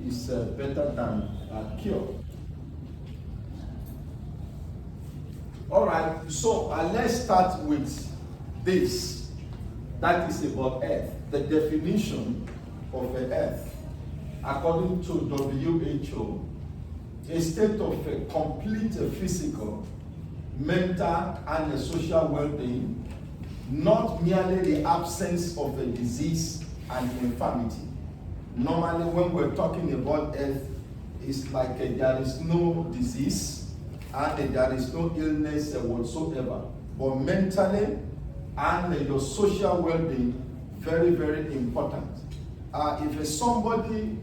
is better than cure. All right, so let's start with this. That is about earth. The definition of the earth, according to WHO, a state of a complete physical, mental, and social well-being, not merely the absence of a disease and infirmity. Normally, when we're talking about earth, it's like there is no disease and there is no illness whatsoever. But mentally and your social well-being, very, very important. If somebody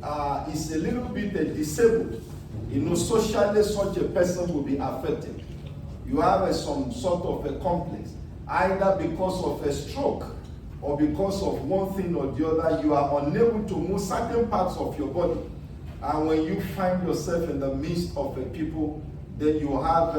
is a little bit disabled, socially such a person will be affected. You have some sort of a complex, either because of a stroke or because of one thing or the other. You are unable to move certain parts of your body. And when you find yourself in the midst of people, then you have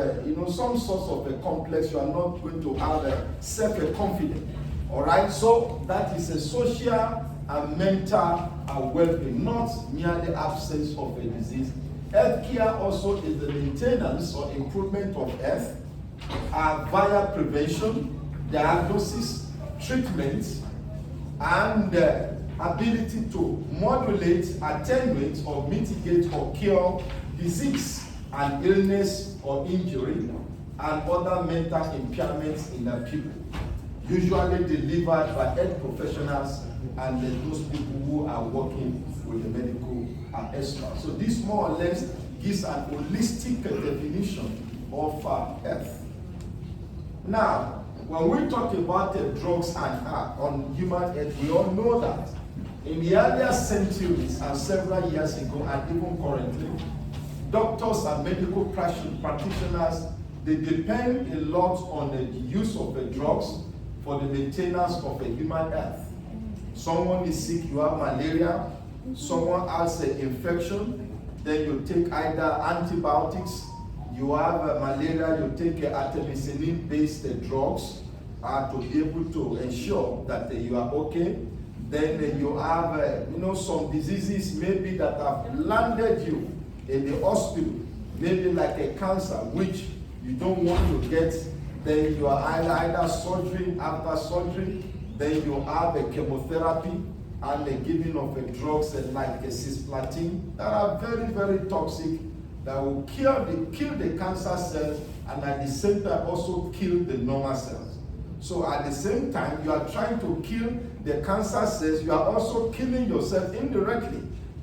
some sort of a complex. You are not going to have self-confidence. All right, so that is a social and mental well-being, not merely absence of a disease. Healthcare also is the maintenance or improvement of health via prevention, diagnosis, treatment, and ability to modulate, attenuate, or mitigate or cure disease and illness or injury and other mental impairments in the people, usually delivered by health professionals and those people who are working with the medical experts. So this more or less gives an holistic definition of health. Now, when we talk about drugs and on human health, we all know that in the earlier centuries and several years ago and even currently, doctors and medical practitioners, they depend a lot on the use of drugs for the maintenance of human health. Someone is sick, you have malaria, someone has an infection, then you take either antibiotics, you have malaria, you take artemisinin-based drugs to be able to ensure that you are okay. Then you have some diseases maybe that have landed you in the hospital, maybe like a cancer, which you don't want to get. Then you are either surgery, after surgery, then you have a chemotherapy and the giving of drugs like cisplatin that are very, very toxic, that will kill the cancer cells and at the same time also kill the normal cells. So at the same time, you are trying to kill the cancer cells, you are also killing yourself indirectly.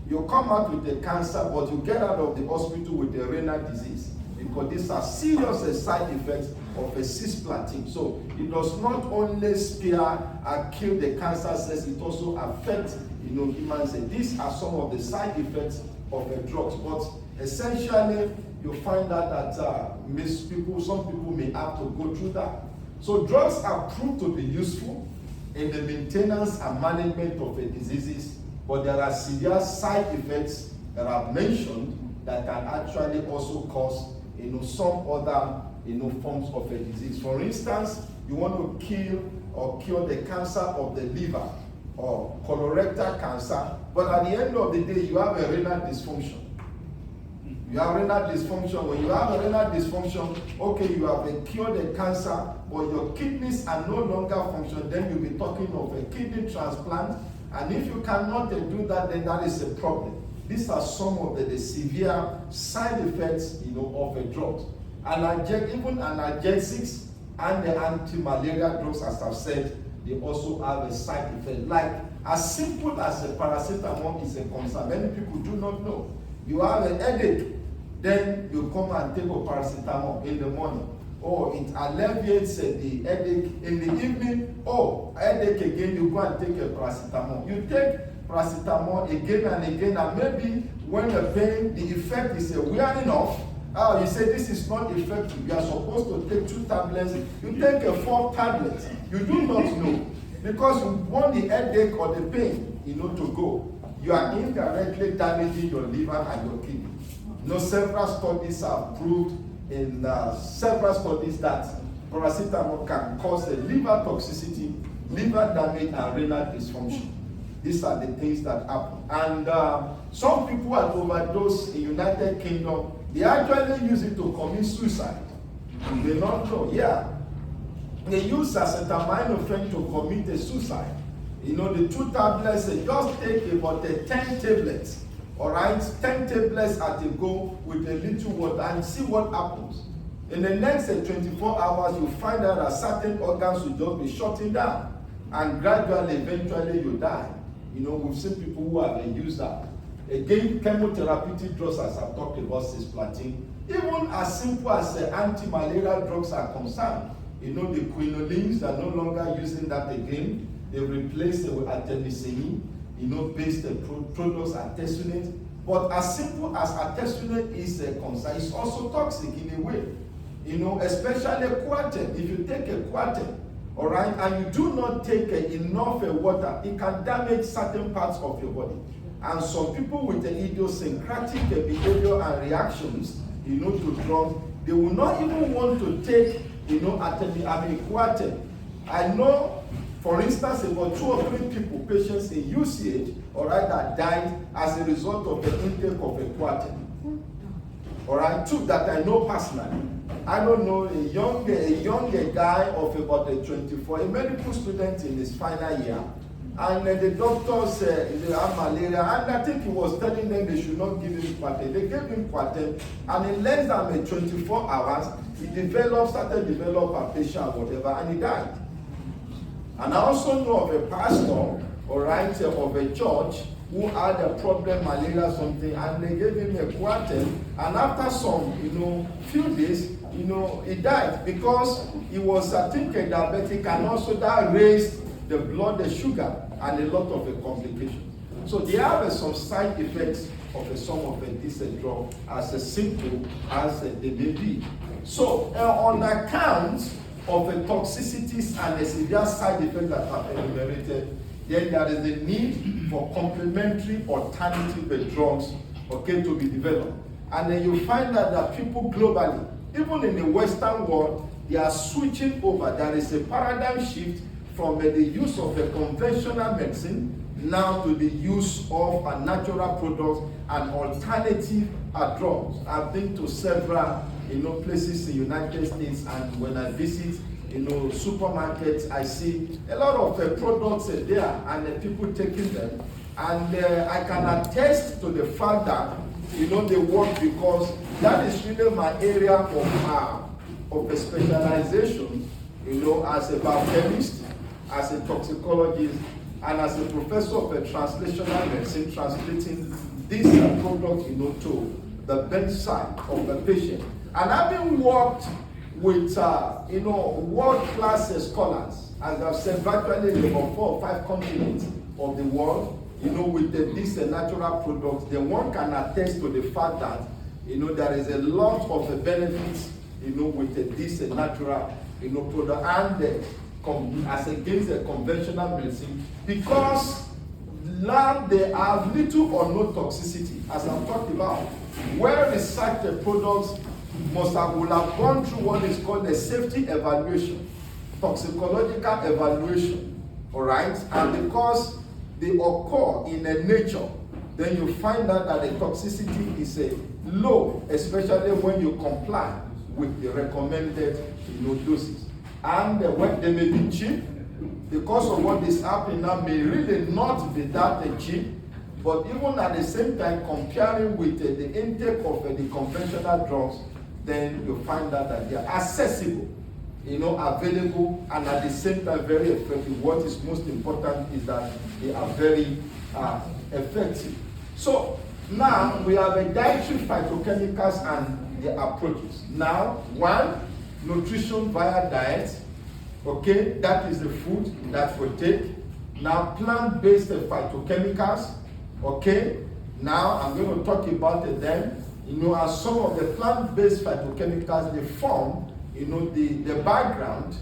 You come out with the cancer, but you get out of the hospital with a renal disease, because these are serious side effects of a cisplatin. So it does not only spare and kill the cancer cells, it also affects humans. These are some of the side effects of the drugs. But essentially, you find out that some people may have to go through that. So drugs are proved to be useful in the maintenance and management of diseases, but there are severe side effects that I've mentioned that can actually also cause some other forms of a disease. For instance, you want to kill or cure the cancer of the liver or colorectal cancer, but at the end of the day, you have a renal dysfunction. You have renal dysfunction. When you have a renal dysfunction, okay, you have cured the cancer, but your kidneys are no longer functioning, then you'll be talking of a kidney transplant. And if you cannot do that, then that is a problem. These are some of the severe side effects, of drugs. Even analgesics and the anti-malaria drugs, as I've said, they also have a side effect. Like as simple as a paracetamol is a concern. Many people do not know. You have a headache, then you come and take a paracetamol in the morning. Oh, it alleviates the headache in the evening. Oh, headache again, you go and take a paracetamol. You take paracetamol again and again, and maybe when the pain, the effect is wearing off, you say this is not effective. You are supposed to take 2 tablets. You take a 4th tablet. You do not know, because you want the headache or the pain, to go. You are indirectly damaging your liver and your kidney. Several studies have proved in several studies that paracetamol can cause a liver toxicity, liver damage, and renal dysfunction. these are the things that happen. And some people had overdosed in United Kingdom. They actually use it to commit suicide. You may not know, yeah. They use acetaminophen to commit a suicide. You know, the 2 tablets, they just take about 10 tablets, all right? 10 tablets at a go with a little water and see what happens. In the next 24 hours, you find out that certain organs will just be shutting down, and gradually, eventually, you die. You know, we've seen people who have used that. Again, chemotherapeutic drugs, as I've talked about, cisplatin, even as simple as anti-malarial drugs are concerned. You know, the quinolines are no longer using that again. They replaced it with artemisinin, you know, based products, artesunate. But as simple as artesunate is concerned, it's also toxic in a way. You know, especially Coartem. If you take a Coartem, all right, and you do not take enough water, it can damage certain parts of your body. And some people with the idiosyncratic behavior and reactions, you know, to drugs, they will not even want to take, you know, Coartem. I know, for instance, about 2 or 3 people, patients in UCH, all right, that died as a result of the intake of a Coartem. All right, 2 that I know personally. I don't know, a younger guy of about 24, a medical student in his final year, and the doctors they have malaria, and I think he was telling them they should not give him Coartem. They gave him Coartem, and in less than 24 hours, he started to develop aphasia or whatever, and he died. And I also know of a pastor, all right, of a church who had a problem, malaria something, and they gave him a Coartem, and after some, you know, few days, you know, he died because he was, I think, a diabetic, and also that raised the blood sugar and a lot of complications. So they have some side effects of some of this drug, as simple as they may be. So on account of the toxicities and the severe side effects that are enumerated, then there is a need for complementary alternative drugs, okay, to be developed. And then you find that people globally, even in the Western world, they are switching over. There is a paradigm shift from the use of a conventional medicine now to the use of natural products and alternative drugs. I've been to several, you know, places in the United States, and when I visit, you know, supermarkets, I see a lot of products there, and people taking them. And I can attest to the fact that, you know, they work, because that is really my area of specialization, you know, as a biochemist, as a toxicologist, and as a professor of translational medicine, translating this product, you know, to the bedside of the patient. And having worked with, you know, world-class scholars, as I've said, virtually in about 4 or 5 continents of the world, you know, with these natural products, then one can attest to the fact that, you know, there is a lot of benefits, you know, with this natural, you know, product, and as against the conventional medicine, because now they have little or no toxicity, as I've talked about. Well-researched products will have gone through what is called a safety evaluation, toxicological evaluation, all right? And because they occur in a nature, then you find out that the toxicity is low, especially when you comply with the recommended, you know, doses. And when they may be cheap, because of what is happening now, may really not be that cheap, but even at the same time, comparing with the intake of the conventional drugs, then you find out that they are accessible, you know, available, and at the same time very effective. What is most important is that they are very effective. So now we have a dietary phytochemicals and the approaches. Now, 1, nutrition via diet. Okay, that is the food that we take. Now, plant-based phytochemicals. Okay, now I'm going to talk about them. You know, as some of the plant-based phytochemicals, they form, you know, the background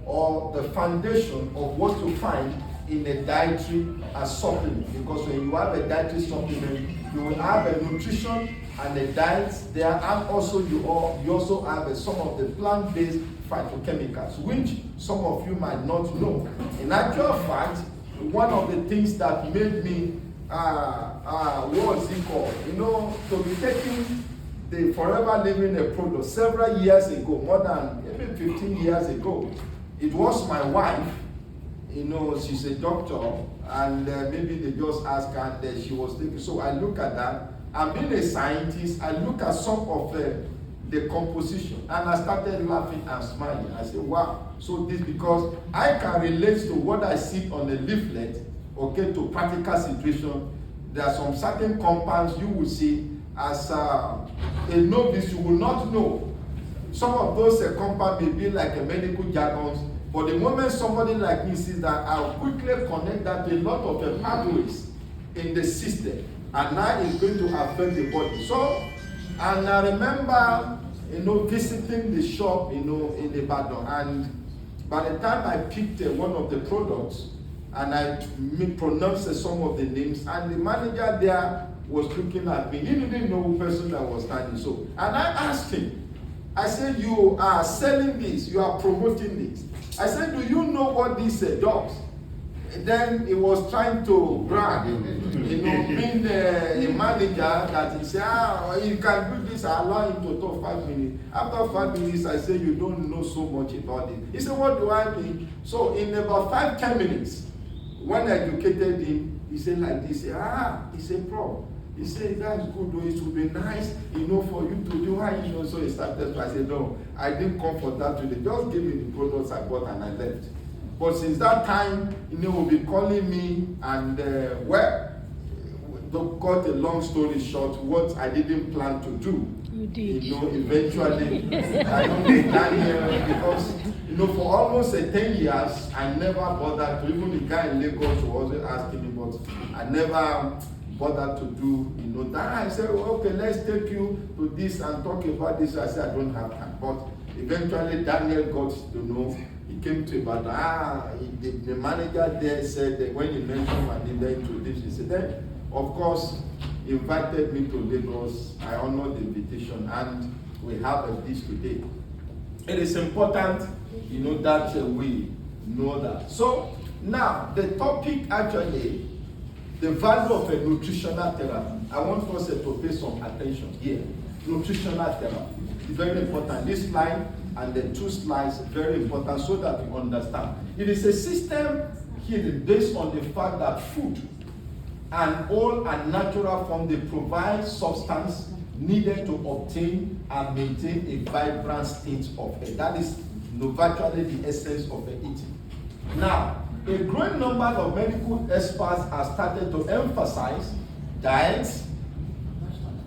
or the foundation of what you find in a dietary supplement. Because when you have a dietary supplement, you will have a nutrition and a diet there, and also you also have some of the plant-based phytochemicals, which some of you might not know. In actual fact, one of the things that made me, what's it called? To be taking the Forever Living a product several years ago, more than maybe 15 years ago. It was my wife, she's a doctor, and maybe they just asked her and she was taking. So I look at that. I'm being a scientist. I look at some of the composition, and I started laughing and smiling. I said, wow. So this, because I can relate to what I see on the leaflet, to practical situation. There are some certain compounds you will see as a novice, you will not know. Some of those compounds may be like a medical jargon, but the moment somebody like me sees that, I'll quickly connect that to a lot of pathways in the system, and now it's going to affect the body. So, and I remember, visiting the shop, in Ibadan, and by the time I picked one of the products, and I pronounced some of the names, and the manager there was looking at me. He didn't know the person that was standing. So, and I asked him, I said, you are selling this, you are promoting this. I said, do you know what this does? And then he was trying to brag, being a manager, that he said, you can do this, I allow him to talk 5 minutes. After 5 minutes, I said, you don't know so much about it. He said, what do I mean? So in about 5-10 minutes, when I educated him, he said like this, he said, Prof, he said, that's good, though. It would be nice, for you to do how, so he started. I said, no, I didn't come for that today. Just give me the products I bought and I left. But since that time, will be calling me, and to cut a long story short, what I didn't plan to do. You did. Eventually, I don't think Daniel, because, for almost 10 years, I never bothered to, even the guy in Lagos was also asking me, but I never bothered to do, that. I said, okay, let's take you to this and talk about this. I said, I don't have time. But eventually, Daniel got to know. He came to Ibadan. The manager there said that when he mentioned my name, they introduced, he said, then, of course, invited me to Lagos. I honored the invitation, and we have this today. It is important, that we know that. So, now, the topic actually, the value of a nutritional therapy. I want us to pay some attention here. Nutritional therapy is very important. This slide and the 2 slides very important so that we understand. It is a system here based on the fact that food and all and natural form, they provide substance needed to obtain and maintain a vibrant state of health. That is virtually the essence of the eating. Now, a growing number of medical experts have started to emphasize diet,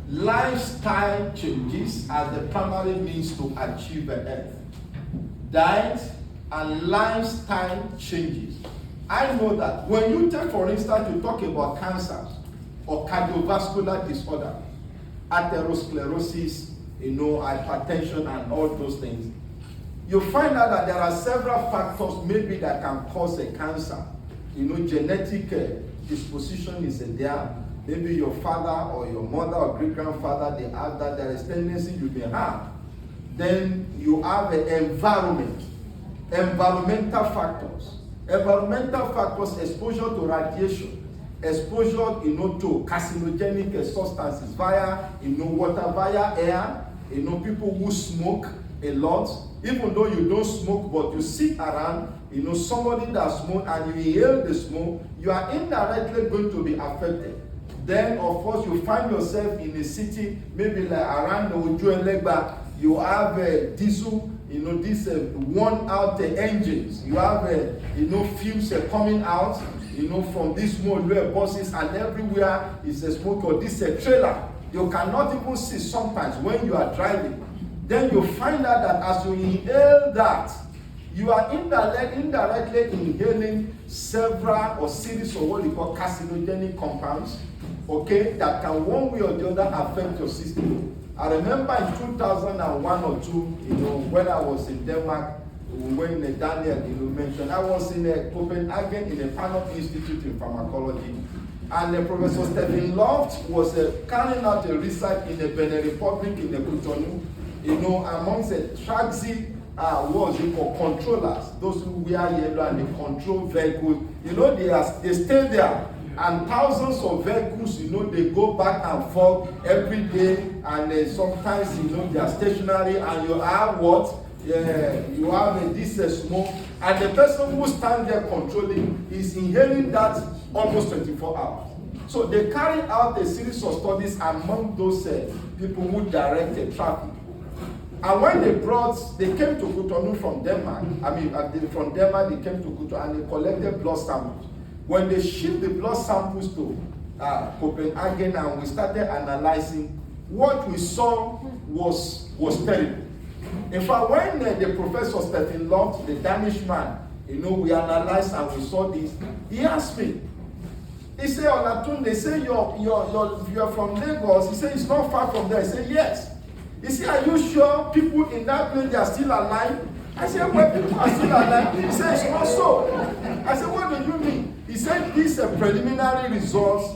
lifestyle changes as the primary means to achieve health. Diet and lifestyle changes. I know that when you take, for instance, you talk about cancer or cardiovascular disorder, atherosclerosis, hypertension and all those things, you find out that there are several factors maybe that can cause a cancer. Genetic disposition is there. Maybe your father or your mother or great-grandfather, they have that. There is tendency you may have. Then you have environmental factors. Environmental factors, exposure to radiation, exposure, to carcinogenic substances via, water, via air, people who smoke a lot. Even though you don't smoke, but you sit around, somebody that smokes and you inhale the smoke, you are indirectly going to be affected. Then, of course, you find yourself in a city, maybe like around the Ojuelegba, you have diesel, these worn-out engines. You have, fumes coming out, from these small buses, and everywhere is a smoke, or this trailer. You cannot even see sometimes when you are driving. Then you find out that as you inhale that, you are indirectly inhaling several or series of what we call carcinogenic compounds, that can one way or the other affect your system. I remember in 2001 or 2, when I was in Denmark, when Daniel mentioned, I was in Copenhagen in a Panel Institute in Pharmacology, and Professor Stephen Loft was carrying out a research in the Benin Republic in the Cotonou, amongst the Traxi what's it called, controllers, those who wear yellow and they control vehicles. You know, they stay there, and thousands of vehicles, you know, they go back and forth every day, and sometimes, you know, they are stationary, and you have what? You have this smoke, and the person who stands there controlling is inhaling that almost 24 hours. So they carry out a series of studies among those people who direct the traffic. And when they came to Cotonou from Denmark, from Denmark they came to Cotonou and they collected blood samples. When they shipped the blood samples to Copenhagen and we started analyzing, what we saw was terrible. In fact, when the professor Stephen Love, the Danish man, you know, we analyzed and we saw this, he asked me, he said, Olatunde, they say you're from Lagos. He said, it's not far from there. He said, yes. He said, are you sure people in that place, they are still alive? I said, well, people are still alive. He said, it's not so. I said, what do you mean? He said, these preliminary results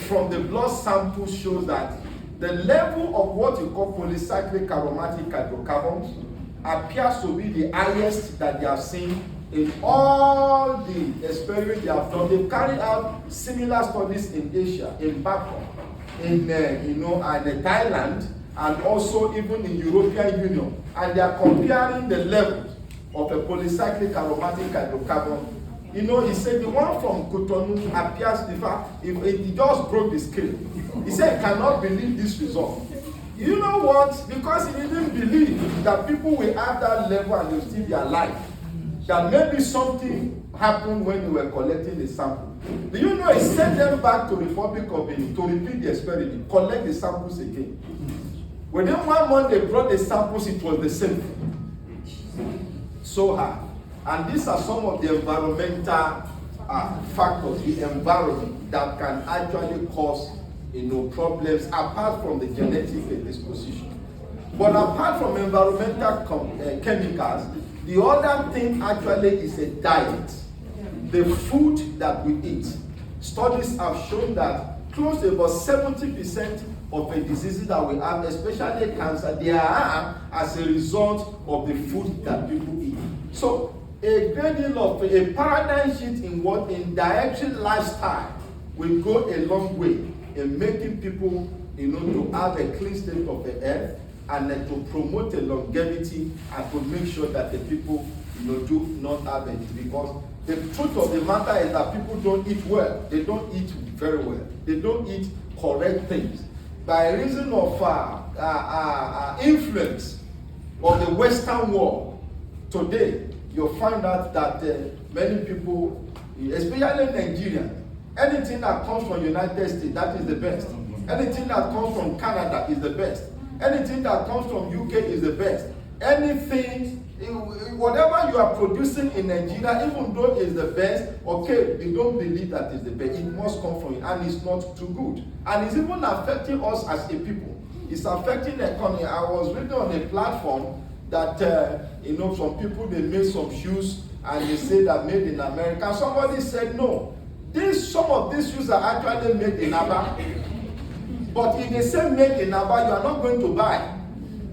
from the blood sample shows that the level of what you call polycyclic aromatic hydrocarbons appears to be the highest that they have seen in all the experiments they have done. They've carried out similar studies in Asia, in Bangkok, in Thailand, and also even in European Union. And they are comparing the levels of a polycyclic aromatic hydrocarbon. You know, he said the one from Cotonou appears, in fact, it just broke the scale. He said he cannot believe this result. You know what? Because he didn't believe that people will have that level and they'll still be alive. That maybe something happened when they were collecting the sample. Do you know he sent them back to Republic of Benin to repeat the experiment, collect the samples again. Within 1 month they brought the samples, it was the same thing. So hard. And these are some of the environmental factors, the environment that can actually cause, you know, problems apart from the genetic disposition. But apart from environmental chemicals, the other thing actually is a diet. The food that we eat. Studies have shown that close to about 70% of the diseases that we have, especially cancer, they are as a result of the food that people eat. So a great deal of a paradigm shift in dietary lifestyle will go a long way in making people, you know, to have a clean state of the earth, and to promote a longevity and to make sure that the people, you know, do not have it. Because the truth of the matter is that people don't eat well. They don't eat very well. They don't eat correct things. By reason of influence of the Western world, today, you'll find out that many people, especially Nigerians, anything that comes from the United States, that is the best. Anything that comes from Canada is the best. Anything that comes from UK is the best. Anything, whatever you are producing in Nigeria, even though it's the best, okay, they don't believe that it's the best. It must come from it, and it's not too good. And it's even affecting us as a people. It's affecting the economy. I was reading on a platform that, you know, some people, they made some shoes, and they say that made in America. Somebody said, no, some of these shoes are actually made in Aba. But if they say made in Aba, you are not going to buy.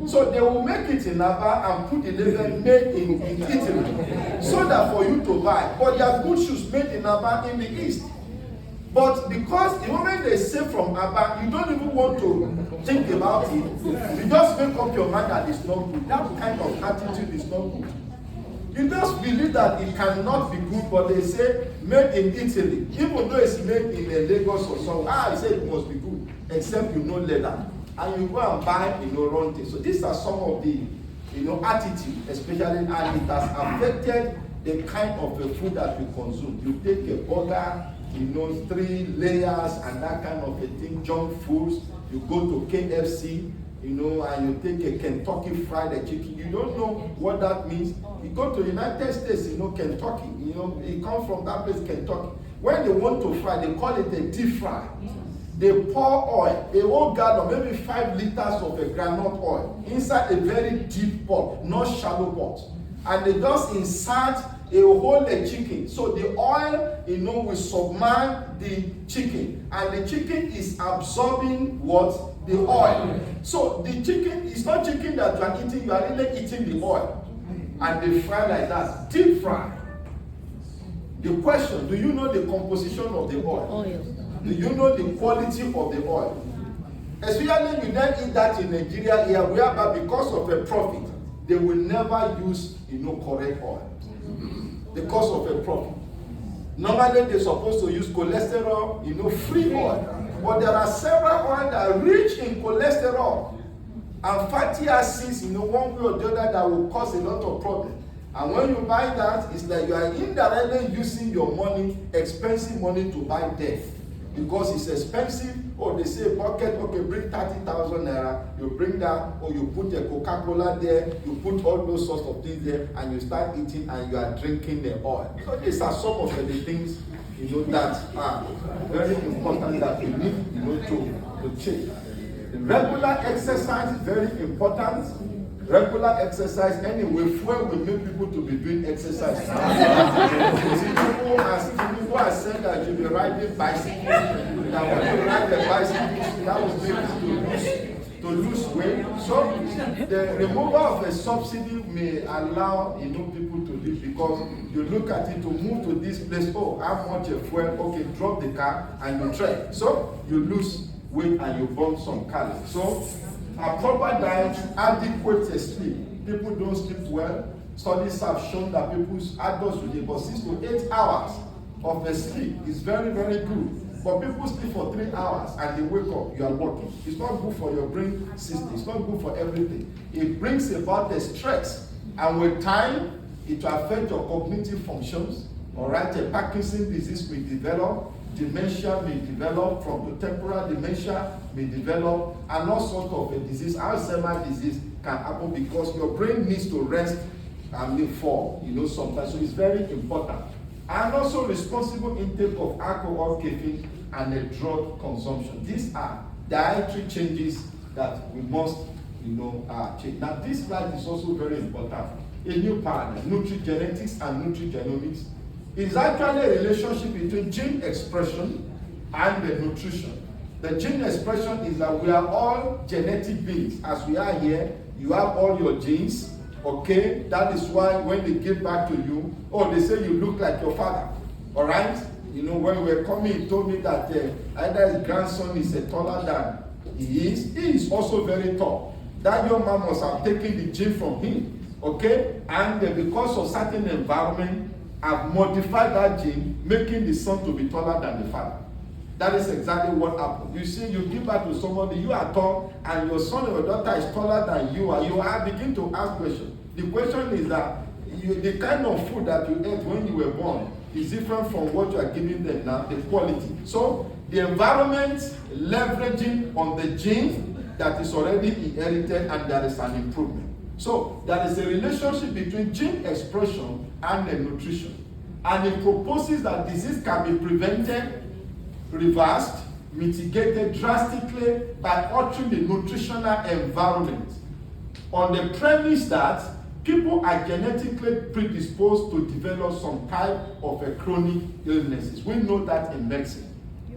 So they will make it in Aba and put the label made in Italy, so that for you to buy. But there are good shoes made in Aba in the East. But because the moment they say from Aba, you don't even want to think about it. You just make up your mind that it's not good. That kind of attitude is not good. You just believe that it cannot be good, but they say made in Italy. Even though it's made in Lagos or somewhere, they say it must be good, except you know leather. And you go and buy, you know, wrong things. So these are some of the, you know, attitude, especially, and it has affected the kind of the food that we consume. You take a burger, you know, 3 layers and that kind of a thing, junk foods. You go to KFC, you know, and you take a Kentucky fried chicken. You don't know what that means. You go to the United States, you know, Kentucky, you know, it comes from that place, Kentucky. When they want to fry, they call it a deep fry. They pour oil, a whole gallon, maybe 5 liters of a groundnut oil inside a very deep pot, not shallow pot. And they just insert a whole chicken. So the oil, you know, will submerge the chicken. And the chicken is absorbing what? The oil. So the chicken is not chicken that you are eating, you are really eating the oil. and they fry like that, deep fry. The question, do you know the composition of the oil? Do you know the quality of the oil? Especially you don't eat that in Nigeria here, whereby because of a profit, they will never use, correct oil. Because of a profit. Normally they're supposed to use cholesterol, free oil. But there are several oils that are rich in cholesterol and fatty acids, one way or the other that will cause a lot of problems. And when you buy that, it's like you are indirectly using your money, expensive money to buy death. Because it's expensive, or they say bucket, okay, bring 30,000 naira, you bring that, or you put a Coca-Cola there, you put all those sorts of things there, and you start eating and you are drinking the oil. So these are some of the things, that are very important that we need, to change. Regular exercise is very important. Regular exercise, anyway, fuel will make people to be doing exercise. People are saying that you'll be riding bicycle. That when you ride the bicycle, that will make you to lose weight. So the removal of a subsidy may allow people to live, because you look at it to move to this place, oh, how much a fuel, okay, drop the car and you trek. So you lose weight and you burn some calories. So a proper diet, adequate sleep. People don't sleep well. Studies have shown that people's adults with about 6 to 8 hours of sleep is very, very good. But people sleep for 3 hours and they wake up, you are working. It's not good for your brain system. It's not good for everything. It brings about the stress. And with time, it will affect your cognitive functions. All right, a Parkinson's disease may develop. Dementia may develop, from the temporal dementia may develop, and all sorts of a disease. Alzheimer's disease can happen because your brain needs to rest for sometimes. So it's very important. And also responsible intake of alcohol, caffeine, and a drug consumption. These are dietary changes that we must change. Now this slide is also very important. A new paradigm, nutrigenetics and nutrigenomics, is actually a relationship between gene expression and the nutrition. The gene expression is that we are all genetic beings. As we are here, you have all your genes, okay? That is why when they give back to you, they say you look like your father, all right? When we were coming, he told me that either his grandson is taller than he is also very tall. That young man must have taken the gene from him, okay? And because of certain environment, have modified that gene, making the son to be taller than the father. That is exactly what happened. You see, you give birth to somebody, you are tall, and your son or your daughter is taller than you are. You are begin to ask questions. The question is that the kind of food that you ate when you were born is different from what you are giving them now, the quality. So the environment leveraging on the gene that is already inherited, and there is an improvement. So there is a relationship between gene expression and the nutrition. And it proposes that disease can be prevented, reversed, mitigated drastically by altering the nutritional environment, on the premise that people are genetically predisposed to develop some type of a chronic illnesses. We know that in medicine.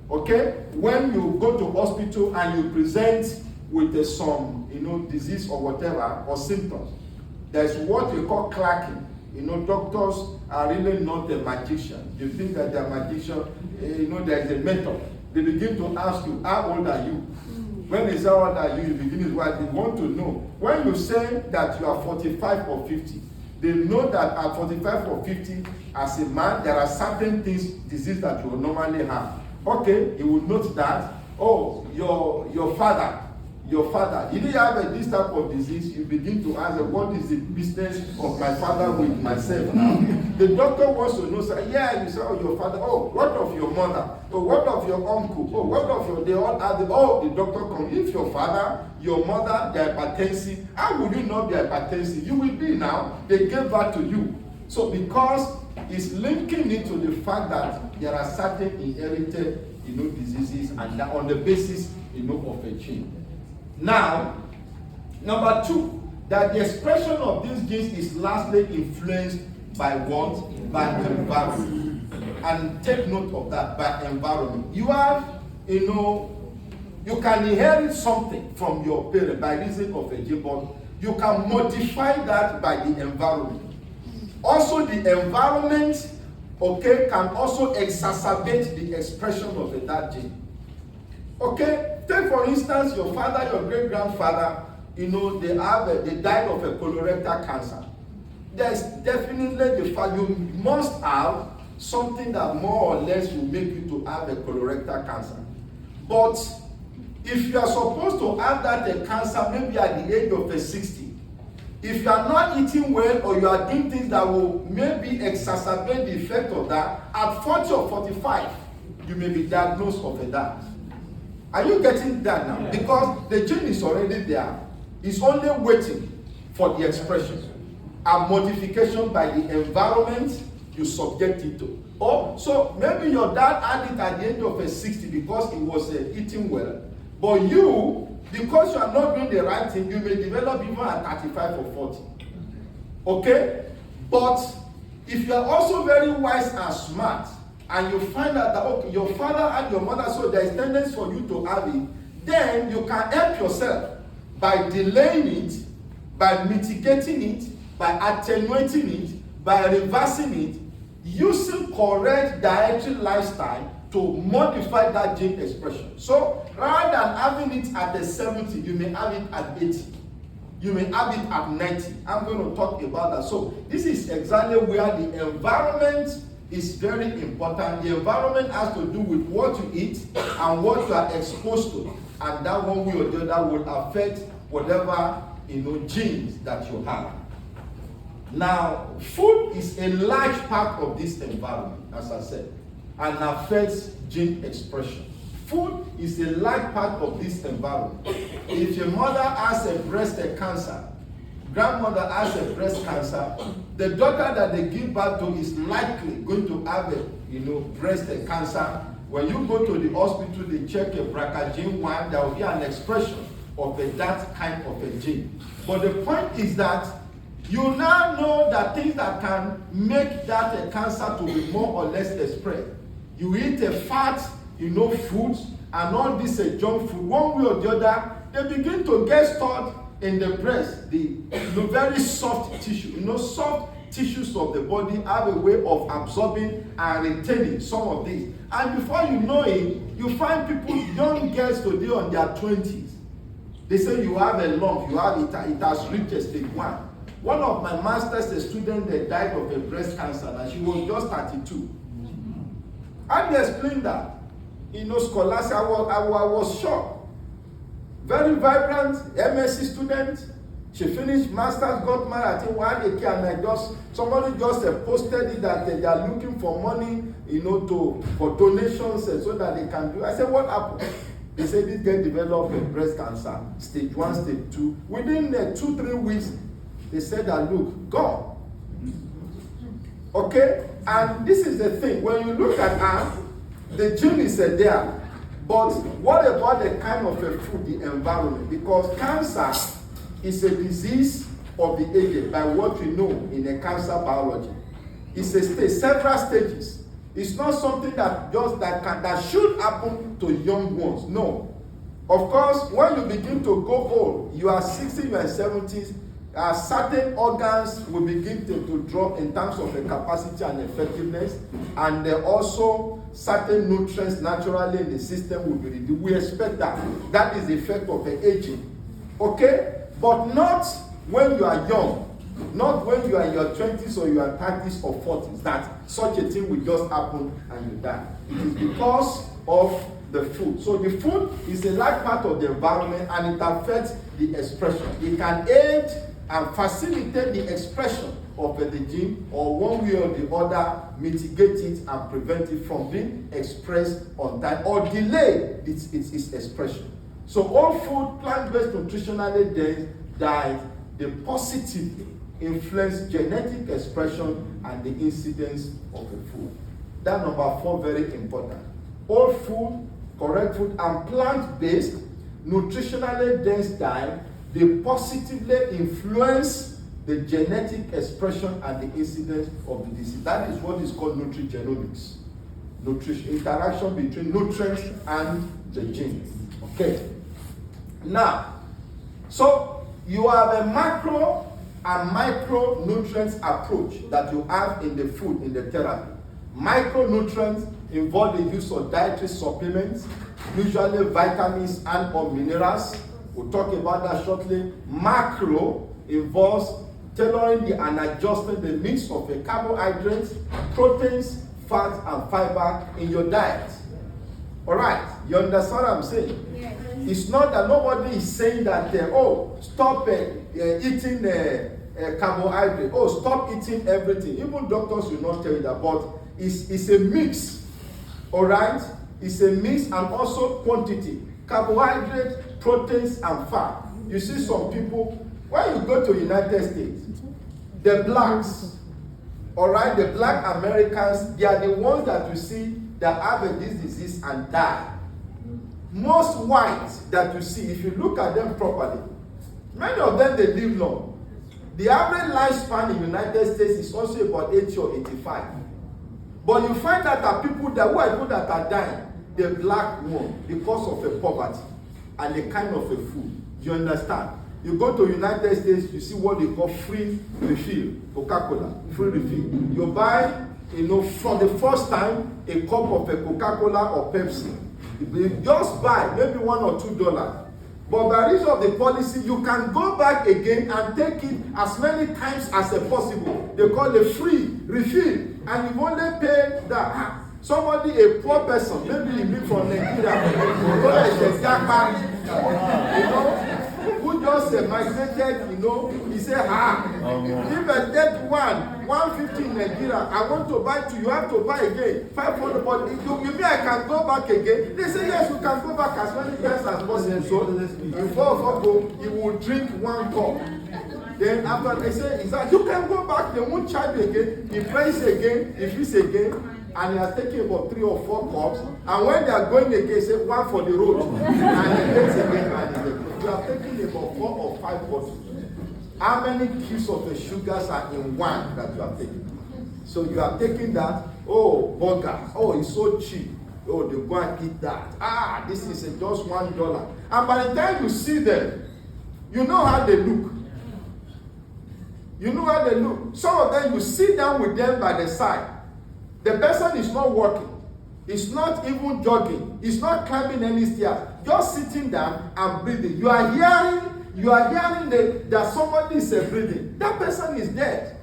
Okay? When you go to hospital and you present with some disease or whatever, or symptoms, there's what we call clacking. Doctors are really not a magician. You think that they're magician, there's a method. They begin to ask you, how old are you? When they say how old are you, you begin to what they want to know. When you say that you are 45 or 50, they know that at 45 or 50, as a man, there are certain things, disease that you will normally have. Okay, he will note that, your father, you didn't have this type of disease. You begin to ask, what is the business of my father with myself now? The doctor wants to know, you say, your father, what of your mother? What of your uncle? What of they all have the doctor comes. If your father, your mother, they are hypertensive, how would you not be hypertensive? You will be now. They gave that to you. So because it's linking it to the fact that there are certain inherited, diseases, and that on the basis, of a gene. Now, number two, that the expression of these genes is largely influenced by what? By environment. And take note of that, by environment. You have, you can inherit something from your parent by reason of a gene, but you can modify that by the environment. Also, the environment, okay, can also exacerbate the expression of that gene. Okay, take for instance your father, your great-grandfather, they died of a colorectal cancer. There's definitely the fact you must have something that more or less will make you to have a colorectal cancer. But if you are supposed to have that cancer maybe at the age of 60, if you are not eating well or you are doing things that will maybe exacerbate the effect of that, at 40 or 45, you may be diagnosed of that. Are you getting that now? Yeah. Because the gene is already there. It's only waiting for the expression and modification by the environment you subject it to. Or so maybe your dad had it at the age of 60 because he was eating well. But you, because you are not doing the right thing, you may develop even at 35 or 40. Okay? But if you are also very wise and smart, and you find out that okay, your father and your mother, so there is tendency for you to have it, then you can help yourself by delaying it, by mitigating it, by attenuating it, by reversing it, using correct dietary lifestyle to modify that gene expression. So rather than having it at 70, you may have it at 80. You may have it at 90. I'm going to talk about that. So this is exactly where the environment is very important. The environment has to do with what you eat and what you are exposed to. And that one way or the other will affect whatever genes that you have. Now, food is a large part of this environment, as I said, and affects gene expression. Food is a large part of this environment. If your mother has a breast cancer, grandmother has a breast cancer, the daughter that they give birth to is likely going to have a breast cancer. When you go to the hospital, they check a BRCA gene 1, there will be an expression of that kind of a gene. But the point is that you now know that things that can make that cancer to be more or less expressed. You eat a fat, foods, and all this junk food, one way or the other, they begin to get stored in the breast, the very soft tissue. Soft tissues of the body have a way of absorbing and retaining some of these. And before you know it, you find people, young girls today on their 20s, they say you have a lump, you have it has reached stage 1. One of my master's students that died of a breast cancer, and she was just 32. How do you explain that? Scholars, I was shocked. Very vibrant MSc student. She finished master's, got married. I think one day, and somebody just posted it that they are looking for money, for donations so that they can do. I said, what happened? They said this girl developed a breast cancer, stage 1, stage 2. Within 2-3 weeks, they said that look, gone. Okay? And this is the thing. When you look at her, the gene is there. But what about the kind of a food, the environment? Because cancer is a disease of the aged by what we know in the cancer biology. It's a stage, several stages. It's not something that that should happen to young ones. No. Of course, when you begin to go old, you are 60, you are 70s, certain organs will begin to drop in terms of the capacity and effectiveness, and also certain nutrients naturally in the system will be reduced. We expect that. That is the effect of the aging. Okay? But not when you are young. Not when you are in your 20s or your 30s or 40s. That such a thing will just happen and you die. It is because of the food. So the food is a large part of the environment and it affects the expression. It can aid and facilitate the expression of the gene, or one way or the other mitigate it and prevent it from being expressed on time or delay its expression. So all food, plant-based nutritionally dense diet, they positively influence genetic expression and the incidence of the food. That number 4, very important. All food, correct food, and plant-based nutritionally dense diet, they positively influence the genetic expression and the incidence of the disease. That is what is called nutrigenomics. Interaction between nutrients and the genes. Okay. Now, so you have a macro a micronutrients approach that you have in the food, in the therapy. Micronutrients involve the use of dietary supplements, usually vitamins and or minerals. We'll talk about that shortly. Macro involves tailoring and adjusting the mix of the carbohydrates, proteins, fat, and fiber in your diet. All right, you understand what I'm saying? Yes. It's not that nobody is saying that, stop eating carbohydrate. Oh, stop eating everything. Even doctors will not tell you that, but it's a mix. All right? It's a mix and also quantity. Carbohydrate, proteins, and fat. You see some people, when you go to United States, the blacks, all right, the black Americans, they are the ones that you see that have this disease and die. Most whites that you see, if you look at them properly, many of them, they live long. The average lifespan in the United States is also about 80 or 85. But you find that there are people that are dying, the black one, because of the poverty and the kind of a food. You understand? You go to United States, you see what they call free refill, Coca-Cola, free refill. You buy, for the first time, a cup of a Coca-Cola or Pepsi. You just buy maybe $1 or $2. But by reason of the policy, you can go back again and take it as many times as possible. They call it free refill. And you only pay that. Somebody, a poor person, maybe you live from Nigeria, who just migrated, he said, if I take 150 in Nigeria, I want to buy 2, you have to buy again, 500, but you mean I can go back again? They say, yes, you can go back as many times as possible. So, before go, you will drink 1 cup. Then after they say, you can go back, they won't charge you again. He prays again, he feeds again, and he has taken about 3 or 4 cups. And when they are going again, say 1 for the road. And he takes again, and you have taken about 4 or 5 bottles. How many cubes of the sugars are in one that you are taking? So you are taking that, burger, it's so cheap. They go and eat that. This is just $1. And by the time you see them, you know how they look. You know how they look. Some of them, you sit down with them by the side. The person is not working. He's not even jogging. He's not climbing any stairs. Just sitting down and breathing. You are hearing that somebody is breathing. That person is dead.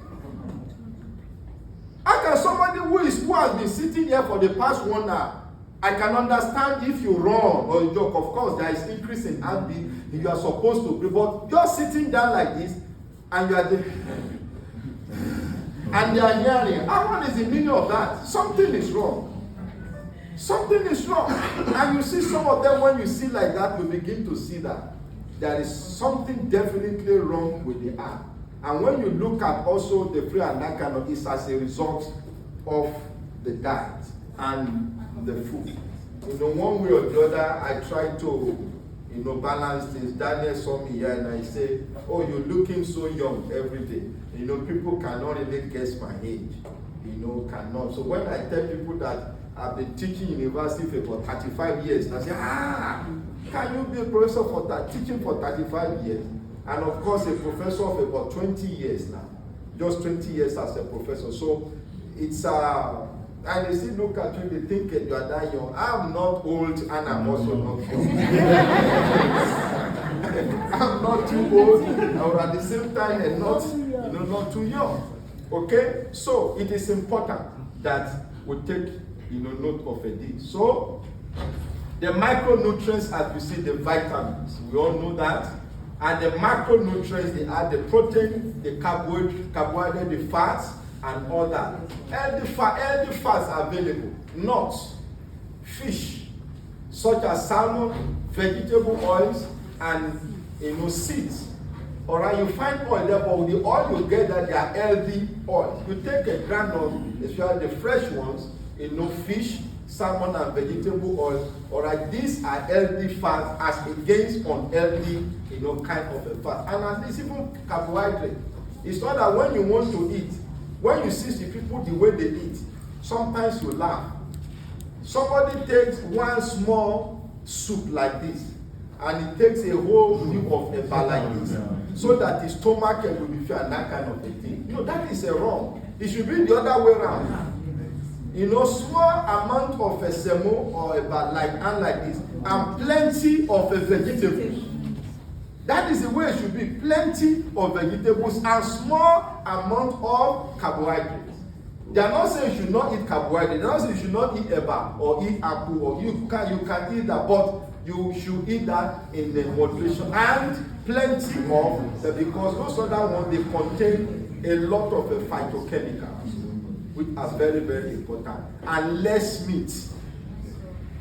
How can somebody who has been sitting here for the past 1 hour, I can understand if you run or you joke. Of course, there is increase in heartbeat. You are supposed to breathe. But just sitting down like this, and you are there, and they are hearing. What is the meaning of that? Something is wrong. Something is wrong. And you see some of them, when you see like that, you begin to see that there is something definitely wrong with the heart. And when you look at also the free and that kind of, it's as a result of the diet and the food. One way or the other, I try to balance things. Daniel saw me here and I say, you're looking so young every day. People cannot really guess my age. Cannot. So when I tell people that I've been teaching university for about 35 years, I say, can you be a professor for teaching for 35 years? And of course, a professor of about 20 years now. Just 20 years as a professor. So it's and they still look at you, they think you are that young. I'm not old and I'm also not young. I'm not too old, or at the same time, and not too young. Okay? So it is important that we take note of this. So the micronutrients, as we see, the vitamins, we all know that. And the macronutrients, they are the protein, the carbohydrate, the fats, and all that. Healthy fats are available. Nuts, fish, such as salmon, vegetable oils, and seeds. Alright, you find oil there, but with the oil you get that they are healthy oils. You take a brand of, especially the fresh ones, fish, salmon, and vegetable oils. Alright, these are healthy fats as against unhealthy, kind of a fat. And at least even carbohydrate. It's not that when you want to eat, when you see the people the way they eat, sometimes you laugh. Somebody takes one small soup like this, and it takes a whole view of a bar like this, so that his stomach will be filled and that kind of a thing. No, that is wrong. It should be the other way around. Small amount of a semo or a bar like this, and plenty of a vegetables. That is the way it should be. Plenty of vegetables and small amount of carbohydrates. They are not saying you should not eat carbohydrates. They are not saying you should not eat eba or eat apple, or you can eat that, but you should eat that in the moderation and plenty of, because those other ones, they contain a lot of phytochemicals, which are very, very important, and less meat.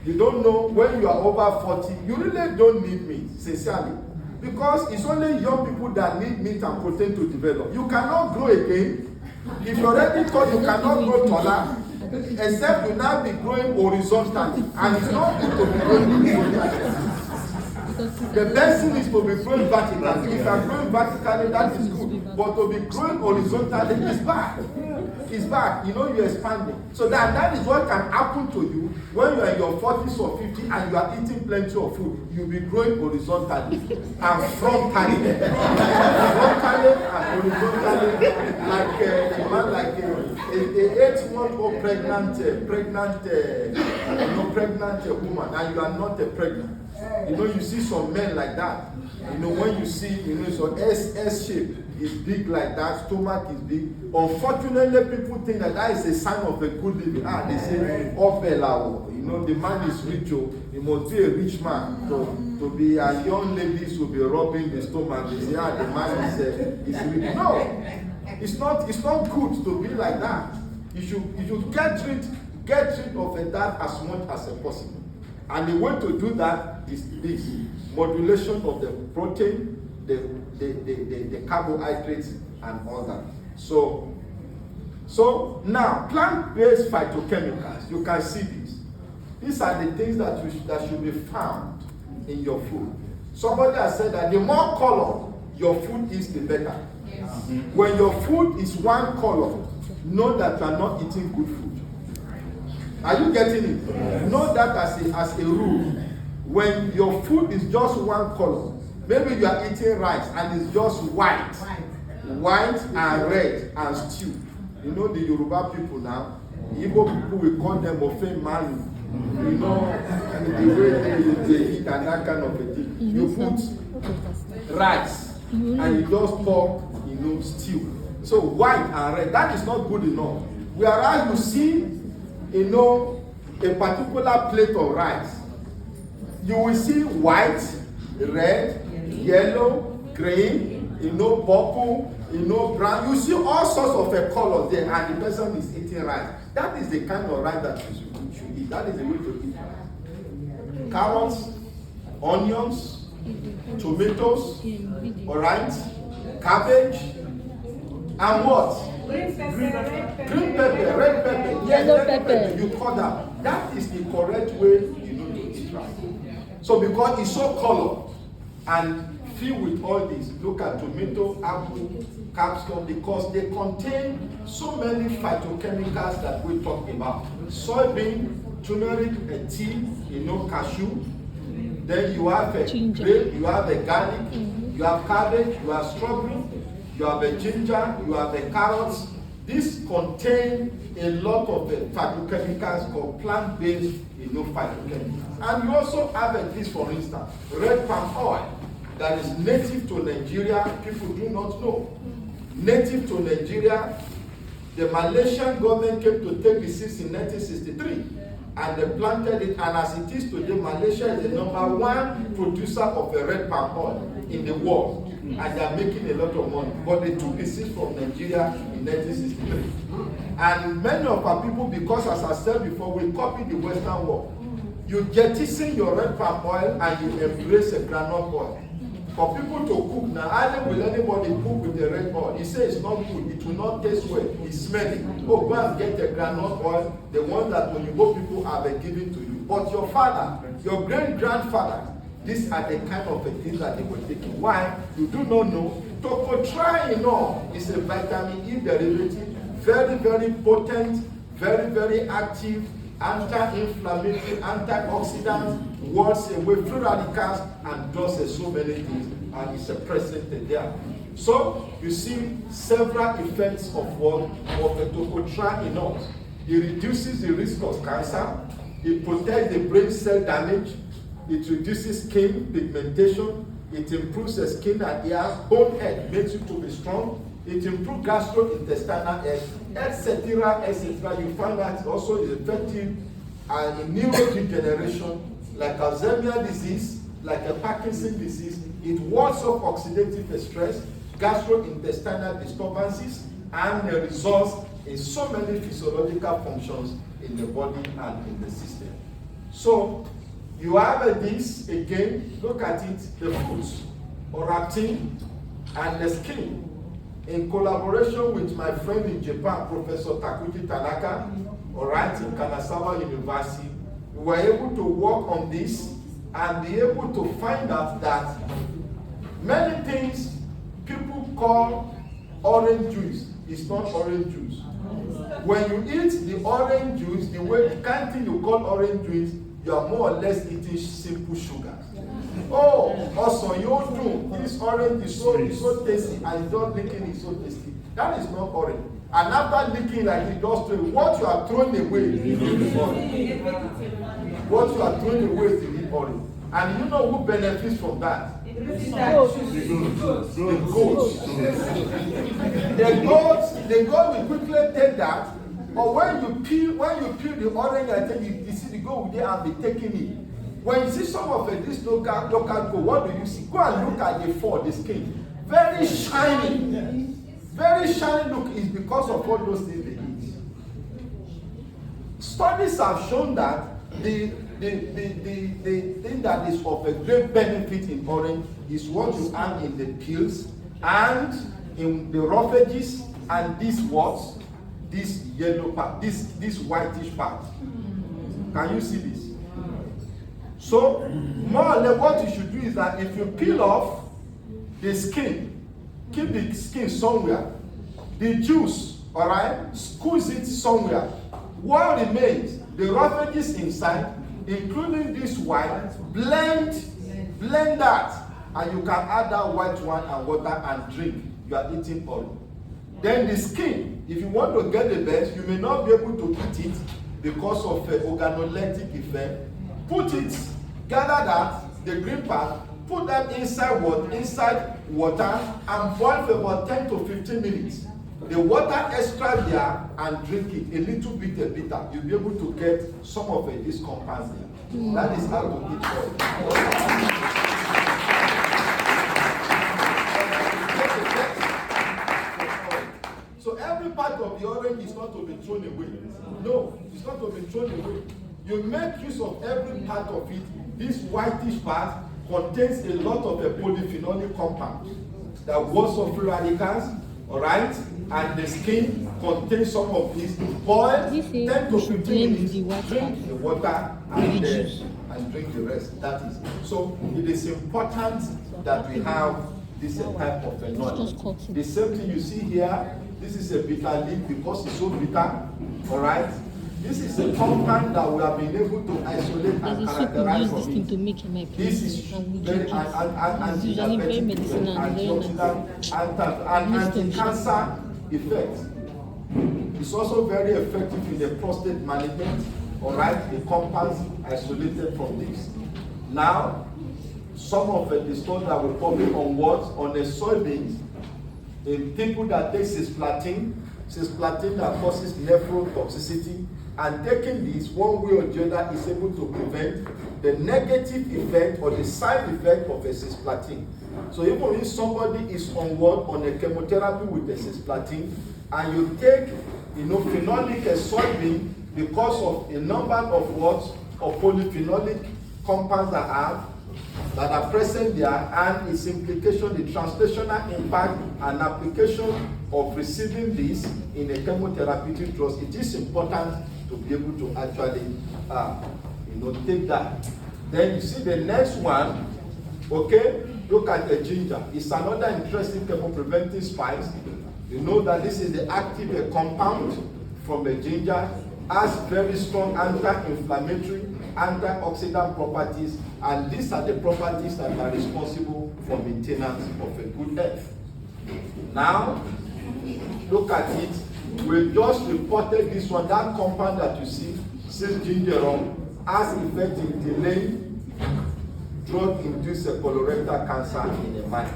You don't know, when you are over 40, you really don't need meat, sincerely, because it's only young people that need meat and protein to develop. You cannot grow again. If you already thought you cannot grow taller, except you now be growing horizontally, and it's not good to be growing horizontally. The best thing is to be growing vertically. If you are growing vertically, that is good, but to be growing horizontally is bad. It's bad. You're expanding. So that is what can happen to you when you are in your 40s or 50s and you are eating plenty of food. You'll be growing horizontally and frontally. Frontally and horizontally, like a man, like a 8-month-old pregnant woman, and you are not pregnant. You see some men like that. When you see, so S shape is big like that, stomach is big. Unfortunately, people think that is a sign of a good living. They say, the man is rich, he must be a rich man. To be a young ladies will be rubbing the stomach. They say, the man is rich. No, it's not good to be like that. You should get rid of that as much as possible. And the way to do that is this: modulation of the protein, the carbohydrates, and all that. So now, plant-based phytochemicals, you can see this. These are the things that should be found in your food. Somebody has said that the more color your food is, the better. Yes. When your food is one color, know that you are not eating good food. Are you getting it? Yes. Know that as a rule. When your food is just one color, maybe you are eating rice and it's just white and red and stew. The Yoruba people now, the Igbo people, we call them Ofe Manu. The way they eat and that kind of a thing. You put rice and you just pour, stew. So white and red, that is not good enough. Whereas you see, a particular plate of rice, you will see white, red, yellow, green, purple, brown. You see all sorts of colors there, and the person is eating rice. That is the kind of rice that you should eat. That is the way to eat rice. Carrots, onions, tomatoes, all right, cabbage, and what? Green pepper, red pepper, yes, yellow pepper. You call that. That is the correct way to eat rice. So because it's so colored and filled with all this, look at tomato, apple, capsicum, because they contain so many phytochemicals that we talk about. Soybean, turmeric, tea, cashew. Then you have a grape, you have a garlic, you have cabbage, you have strawberry, you have a ginger, you have a carrots. These contain a lot of phytochemicals called plant-based phytochemicals. And you also have this, for instance, red palm oil that is native to Nigeria. People do not know. Native to Nigeria, the Malaysian government came to take the seeds in 1963. And they planted it, and as it is today, Malaysia is the #1 producer of a red palm oil in the world. And they are making a lot of money. But they took the seeds from Nigeria in 1963. And many of our people, because as I said before, we copy the Western world. You jettison your red palm oil and you embrace a groundnut oil. For people to cook now, either will anybody cook with the red oil? He says it's not good, it will not taste well, it's smelly. Oh, go and get the groundnut oil, the one that when you go, people have been given to you. But your father, your great-grandfather, these are the kind of things that they were taking. Why? You do not know. Tocotrienol is a vitamin E derivative, very, very potent, very, very active, anti-inflammatory, antioxidants, wards away free radicals, and does so many things, and it's present there. So you see several effects of what of the tocotriene in us. It reduces the risk of cancer, it protects the brain cell damage, it reduces skin pigmentation, it improves the skin and hair, bone health, makes you to be strong, it improves gastrointestinal health, etc., etc. You find that it also is effective in neurodegeneration, like Alzheimer's disease, like a Parkinson's disease. It wards off oxidative stress, gastrointestinal disturbances, and it results in so many physiological functions in the body and in the system. So you have this again, look at it, the fruits, oractin, and the skin. In collaboration with my friend in Japan, Professor Takuji Tanaka, all right, in Kanazawa University, we were able to work on this and be able to find out that many things people call orange juice is not orange juice. When you eat the orange juice, the kind thing you call orange juice, you are more or less eating simple sugar. Oh, also you do this orange is so tasty, and just licking is so tasty. That is not orange. And after licking like it does to what you are throwing away is the orange. What you are throwing away is the orange. And you know who benefits from that? The goats. The goat will quickly take that. Or when you peel the orange, I tell you see the goat there and be taking it. When you see some of this local goat, what do you see? Go and look at the fur, the skin. Very shiny. Very shiny look is because of all those things they eat. Studies have shown that the thing that is of a great benefit in orange is what you have in the peels and in the roughages and this yellow part, this whitish part. Can you see this? So more or less what you should do is that if you peel off the skin, keep the skin somewhere, the juice, all right, squeeze it somewhere. What remains, the roughages inside, including this white, blend that, and you can add that white one and water and drink. You are eating oil. Then the skin, if you want to get the best, you may not be able to eat it because of the organoleptic effect. Put it, gather that, the green part, put that inside water and boil for about 10 to 15 minutes. The water extract there and drink it a little bit bitter. You'll be able to get some of these compounds there. That is how to eat oil. So every part of the orange is not to be thrown away. No, it's not to be thrown away. You make use of every part of it. This whitish part contains a lot of the polyphenolic compounds that wards off free radicals, all right? And the skin contains some of these. Boil 10 to 15 minutes, drink the water, and drink the rest. That is. So it is important that we have this type of knowledge. The same thing you see here, this is a bitter leaf because it's so bitter, all right? This is a compound that we have been able to isolate and characterize from it. This is very antioxidant and anti-cancer effect. It's also very effective in the prostate management. All right, the compounds isolated from this. Now, some of the studies that we publish on what? On the soybeans, in people that take cisplatin that causes nephrotoxicity, and taking this one way or the other is able to prevent the negative effect or the side effect of a cisplatin. So even if somebody is on a chemotherapy with a cisplatin, and you take phenolic soybean because of a number of polyphenolic compounds that are present there, and its implication, the translational impact and application of receiving this in a chemotherapeutic drug, it is important to be able to actually take that. Then you see the next one, okay, look at the ginger. It's another interesting chemopreventive spice. You know that this is the active compound from the ginger. has very strong anti-inflammatory, antioxidant properties, and these are the properties that are responsible for maintenance of a good health. Now, look at it. We just reported this one, that compound that you see, cisgenderon, has effect in delaying drug-induced colorectal cancer in a man.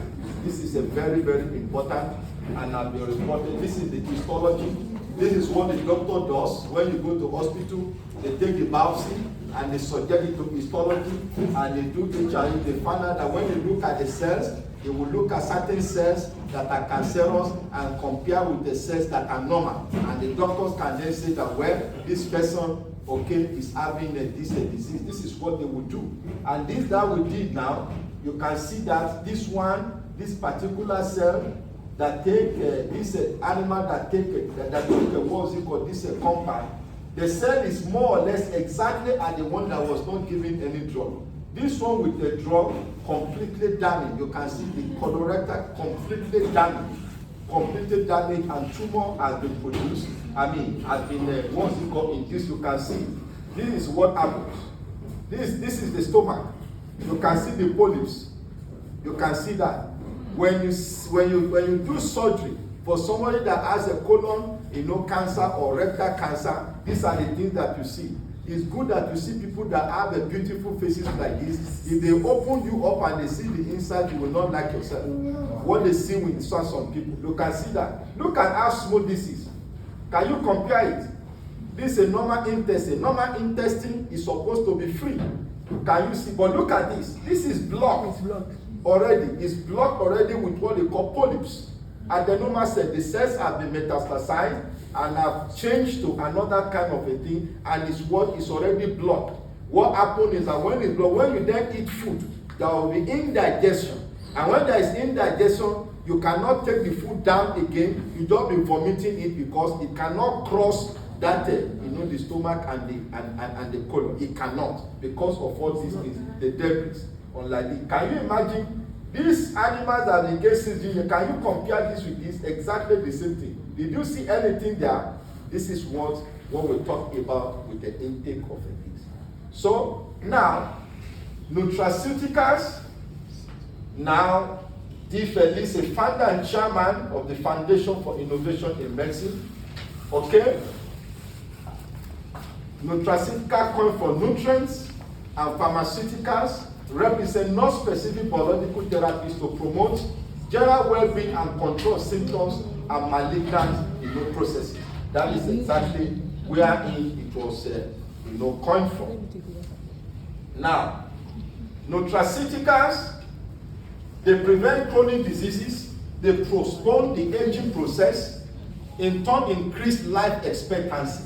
This is a very, very important, and I'll be reported. This is the histology. This is what the doctor does when you go to hospital. They take the biopsy and they subject it to histology, and they do HIV. They find out that when they look at the cells, they will look at certain cells that are cancerous and compare with the cells that are normal. And the doctors can then say that, well, this person, okay, is having this disease. This is what they will do. And this that we did now, you can see that this one, this particular cell that take this animal that take what's it called, this compound, the cell is more or less exactly as the one that was not given any drug. This one with the drug completely damaged. You can see the colorectal completely damaged, and tumor has been produced. Has been what's it called in this. You can see this is what happens. This is the stomach. You can see the polyps. You can see that when you do surgery for somebody that has a colon, cancer or rectal cancer, these are the things that you see. It's good that you see people that have a beautiful faces like this. If they open you up and they see the inside, you will not like yourself. What they see with some people, you can see that. Look at how small this is. Can you compare it? This is a normal intestine. Normal intestine is supposed to be free. Can you see? But look at this. This is blocked. It's blocked already. It's blocked already with what they call polyps. Adenoma cell, the cells have been metastasized and have changed to another kind of a thing, and it's what is already blocked. What happens is that when it's blocked, when you then eat food, there will be indigestion. And when there is indigestion, you cannot take the food down again. You don't be vomiting it because it cannot cross that the stomach and the colon. It cannot, because of all these things, the debris. Unlike it. Can you imagine these animals that they get cisgenderon? Can you compare this with this? Exactly the same thing. Did you see anything there? This is what we're talking about with the intake of things. So now, nutraceuticals. Now, Felice, a founder and chairman of the Foundation for Innovation in Medicine. Okay? Nutraceutical coin for nutrients and pharmaceuticals represent non-specific biological therapies to promote general well-being and control symptoms and malignant processes. That is exactly where it was coined from. Now, nutraceuticals, they prevent chronic diseases, they postpone the aging process, in turn increase life expectancy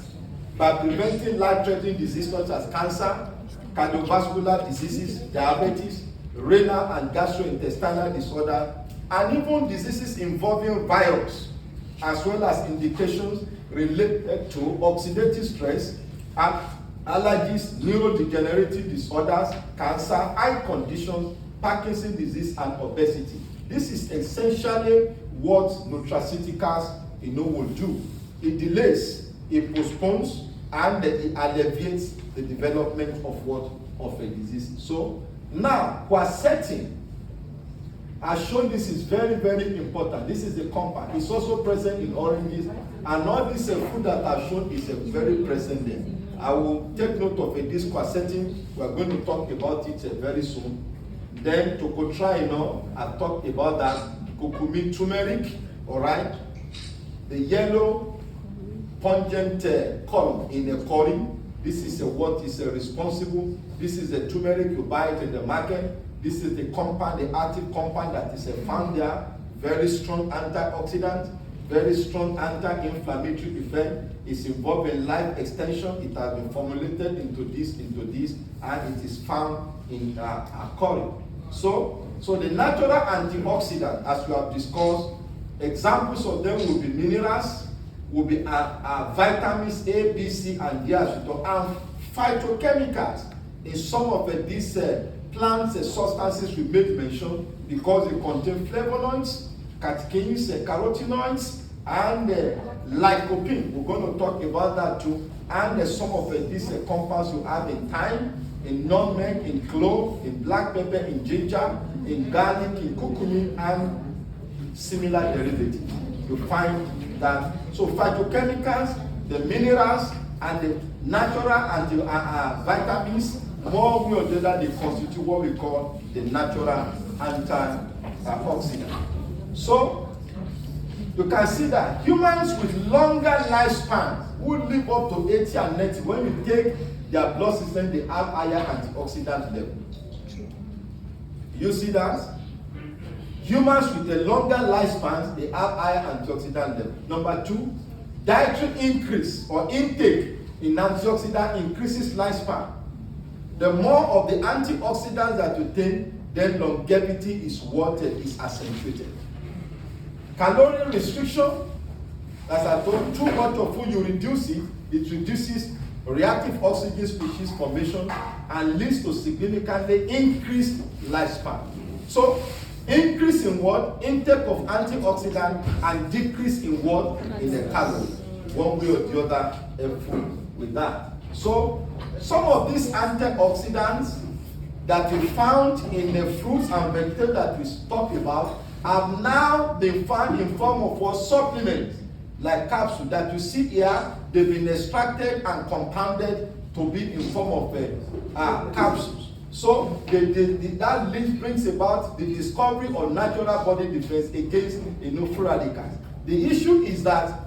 by preventing life-threatening diseases such as cancer, cardiovascular diseases, diabetes, renal and gastrointestinal disorder, and even diseases involving virus, as well as indications related to oxidative stress, allergies, neurodegenerative disorders, cancer, eye conditions, Parkinson's disease, and obesity. This is essentially what nutraceuticals will do. It delays, it postpones, and it alleviates the development of a disease. So now, quercetin has shown this is very, very important. This is the compound. It's also present in oranges, and all this food that I've shown is very present there. I will take note of this quercetin. We're going to talk about it very soon. Then tocotrienol, I've talked about that. Curcumin, turmeric, all right. The yellow pungent column in a curry. This is what is responsible. This is the turmeric, you buy it in the market. This is the compound, the active compound that is found there. Very strong antioxidant, very strong anti-inflammatory effect. It's involved in life extension. It has been formulated into this, and it is found in curry. So the natural antioxidant, as we have discussed, examples of them will be minerals, will be vitamins A, B, C, and D, and phytochemicals in some of these plant substances we made mention, because they contain flavonoids, catechins, carotenoids, and lycopene. We're going to talk about that too. And some of these compounds you have in thyme, in nutmeg, in clove, in black pepper, in ginger, in garlic, in curcumin, and similar derivatives. You find that. So phytochemicals, the minerals, and the natural vitamins, more we or the other, they constitute what we call the natural antioxidant. So you can see that humans with longer lifespan who live up to 80 and 90, when you take their blood system, they have higher antioxidant level. You see that? Humans with a longer lifespan, they have higher antioxidant level. Number 2, dietary increase or intake in antioxidant increases lifespan. The more of the antioxidants that you take, then longevity is what is accentuated. Calorie restriction, as I told, too much of food, you reduce it, it reduces reactive oxygen species formation and leads to significantly increased lifespan. So, increase in what? Intake of antioxidant and decrease in what? In the calorie. One way or the other, food with that. So, some of these antioxidants that we found in the fruits and vegetables that we talked about have now been found in form of what? Supplements, like capsules that you see here. They've been extracted and compounded to be in form of capsules. So that link brings about the discovery of natural body defense against free radicals. The issue is that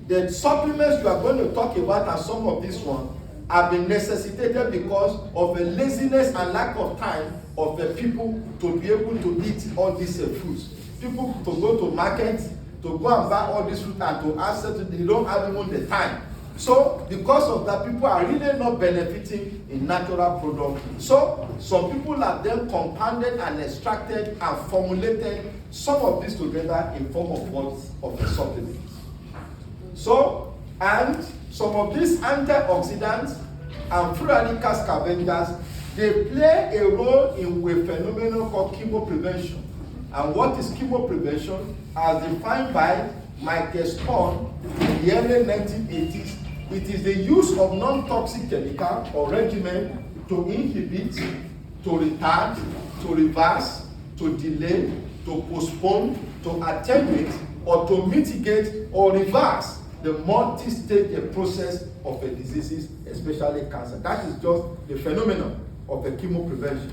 the supplements you are going to talk about, and some of these ones, have been necessitated because of a laziness and lack of time of the people to be able to eat all these fruits. People to go to market, to go and buy all these fruit and to access it, they don't have even the time. So because of that, people are really not benefiting in natural products. So some people have then compounded and extracted and formulated some of this together in form of what? Of a supplement. So, and some of these antioxidants and free radical scavengers, they play a role in a phenomenon called chemoprevention. And what is chemoprevention? As defined by Michael Spahn in the early 1980s, it is the use of non-toxic chemical or regimen to inhibit, to retard, to reverse, to delay, to postpone, to attenuate, or to mitigate or reverse the multi-stage process of a disease, especially cancer. That is just the phenomenon of a chemoprevention.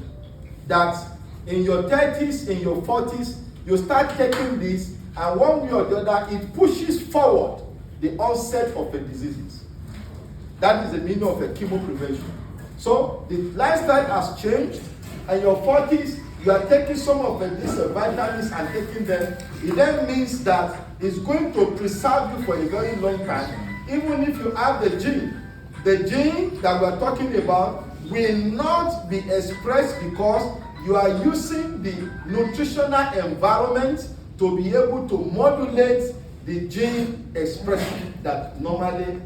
That in your 30s, in your 40s, you start taking this, and one way or the other, it pushes forward the onset of a disease. That is the meaning of a chemoprevention. So the lifestyle has changed, and your 40s, you are taking some of these vitamins and taking them. It then means that it's going to preserve you for a very long time, even if you have the gene. The gene that we are talking about will not be expressed because you are using the nutritional environment to be able to modulate the gene expression that normally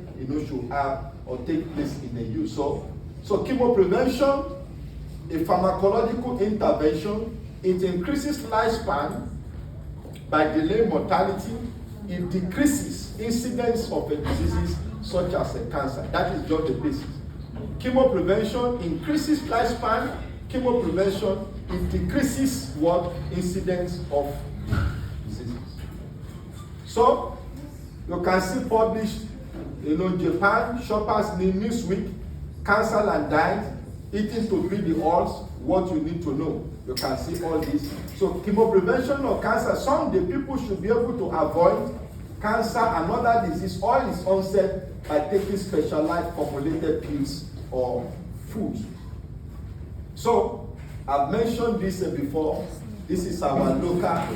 should have or take place in the use. So chemoprevention, a pharmacological intervention, it increases lifespan by delaying mortality. It decreases incidence of diseases such as cancer. That is just the basis. Chemoprevention increases lifespan. Chemoprevention, it decreases what? Incidence of diseases. So you can see published, Japan, Shoppers Newsweek, Cancer and Diet, eating to beat the odds, what you need to know. You can see all this. So chemoprevention of cancer, some the people should be able to avoid cancer and other disease. All is onset by taking specialized formulated pills or foods. So I've mentioned this before. This is our local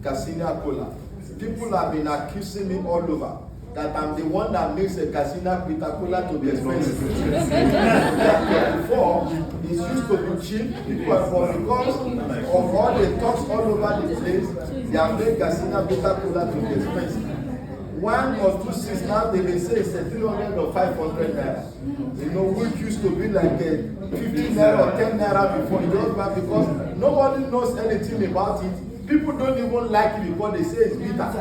Garcinia cola. People have been accusing me all over that I'm the one that makes a Garcinia cola to be expensive. Before, it used to be cheap, because of all the talks all over the place, they have made Garcinia cola to be expensive. 1 or 2 cents now, they may say it's a 300 or 500 naira. Which used to be like a 15 naira or 10 naira before, because nobody knows anything about it. People don't even like it because they say it's bitter.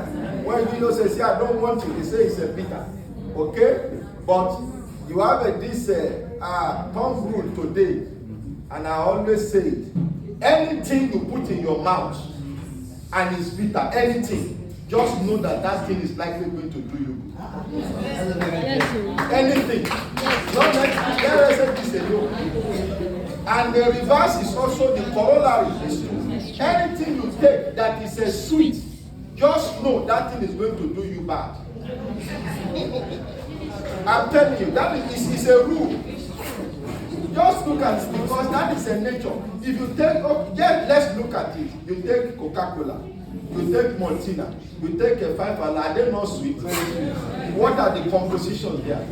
When you say, I don't want it, they say it's a bitter. Okay? But you have this thumb rule today, and I always say it. Anything you put in your mouth and it's bitter, anything, just know that that thing is likely going to do you good. Anything. Don't let this alone. And the reverse is also the corollary. Anything you take that is a sweet, just know that thing is going to do you bad. I'm telling you, that is a rule. Just look at it, because that is a nature. If you take, let's look at it. You take Coca-Cola, you take Maltina, you take a 5-Alive, are they not sweet? What are the compositions there?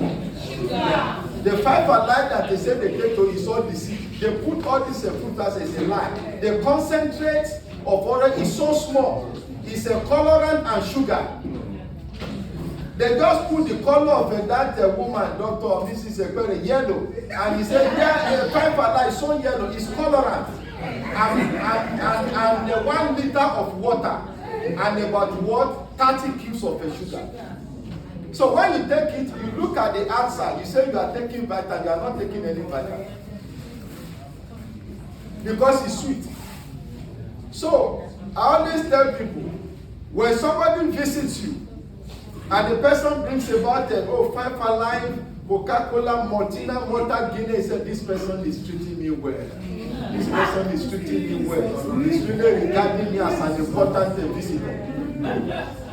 The 5-Alive that they say they take to is all deceit. They put all these fruit as a lie. The concentrate of orange is so small. It's a colorant and sugar. They just put the color of that woman, Dr. Mrs. Ekpere, yellow. And he said, yeah, the 5-Alive is so yellow, it's colorant. And 1 liter of water. And about 30 cubes of sugar. So when you take it, you look at the outside, you say you are taking vitamin, you are not taking any vitamin. Because it's sweet. So I always tell people, when somebody visits you, and the person brings about 5-Alive, Coca-Cola, Maltina, Malta, Guinness, said this person is treating me well. This person is treating me well. He's really regarding me as an important visitor.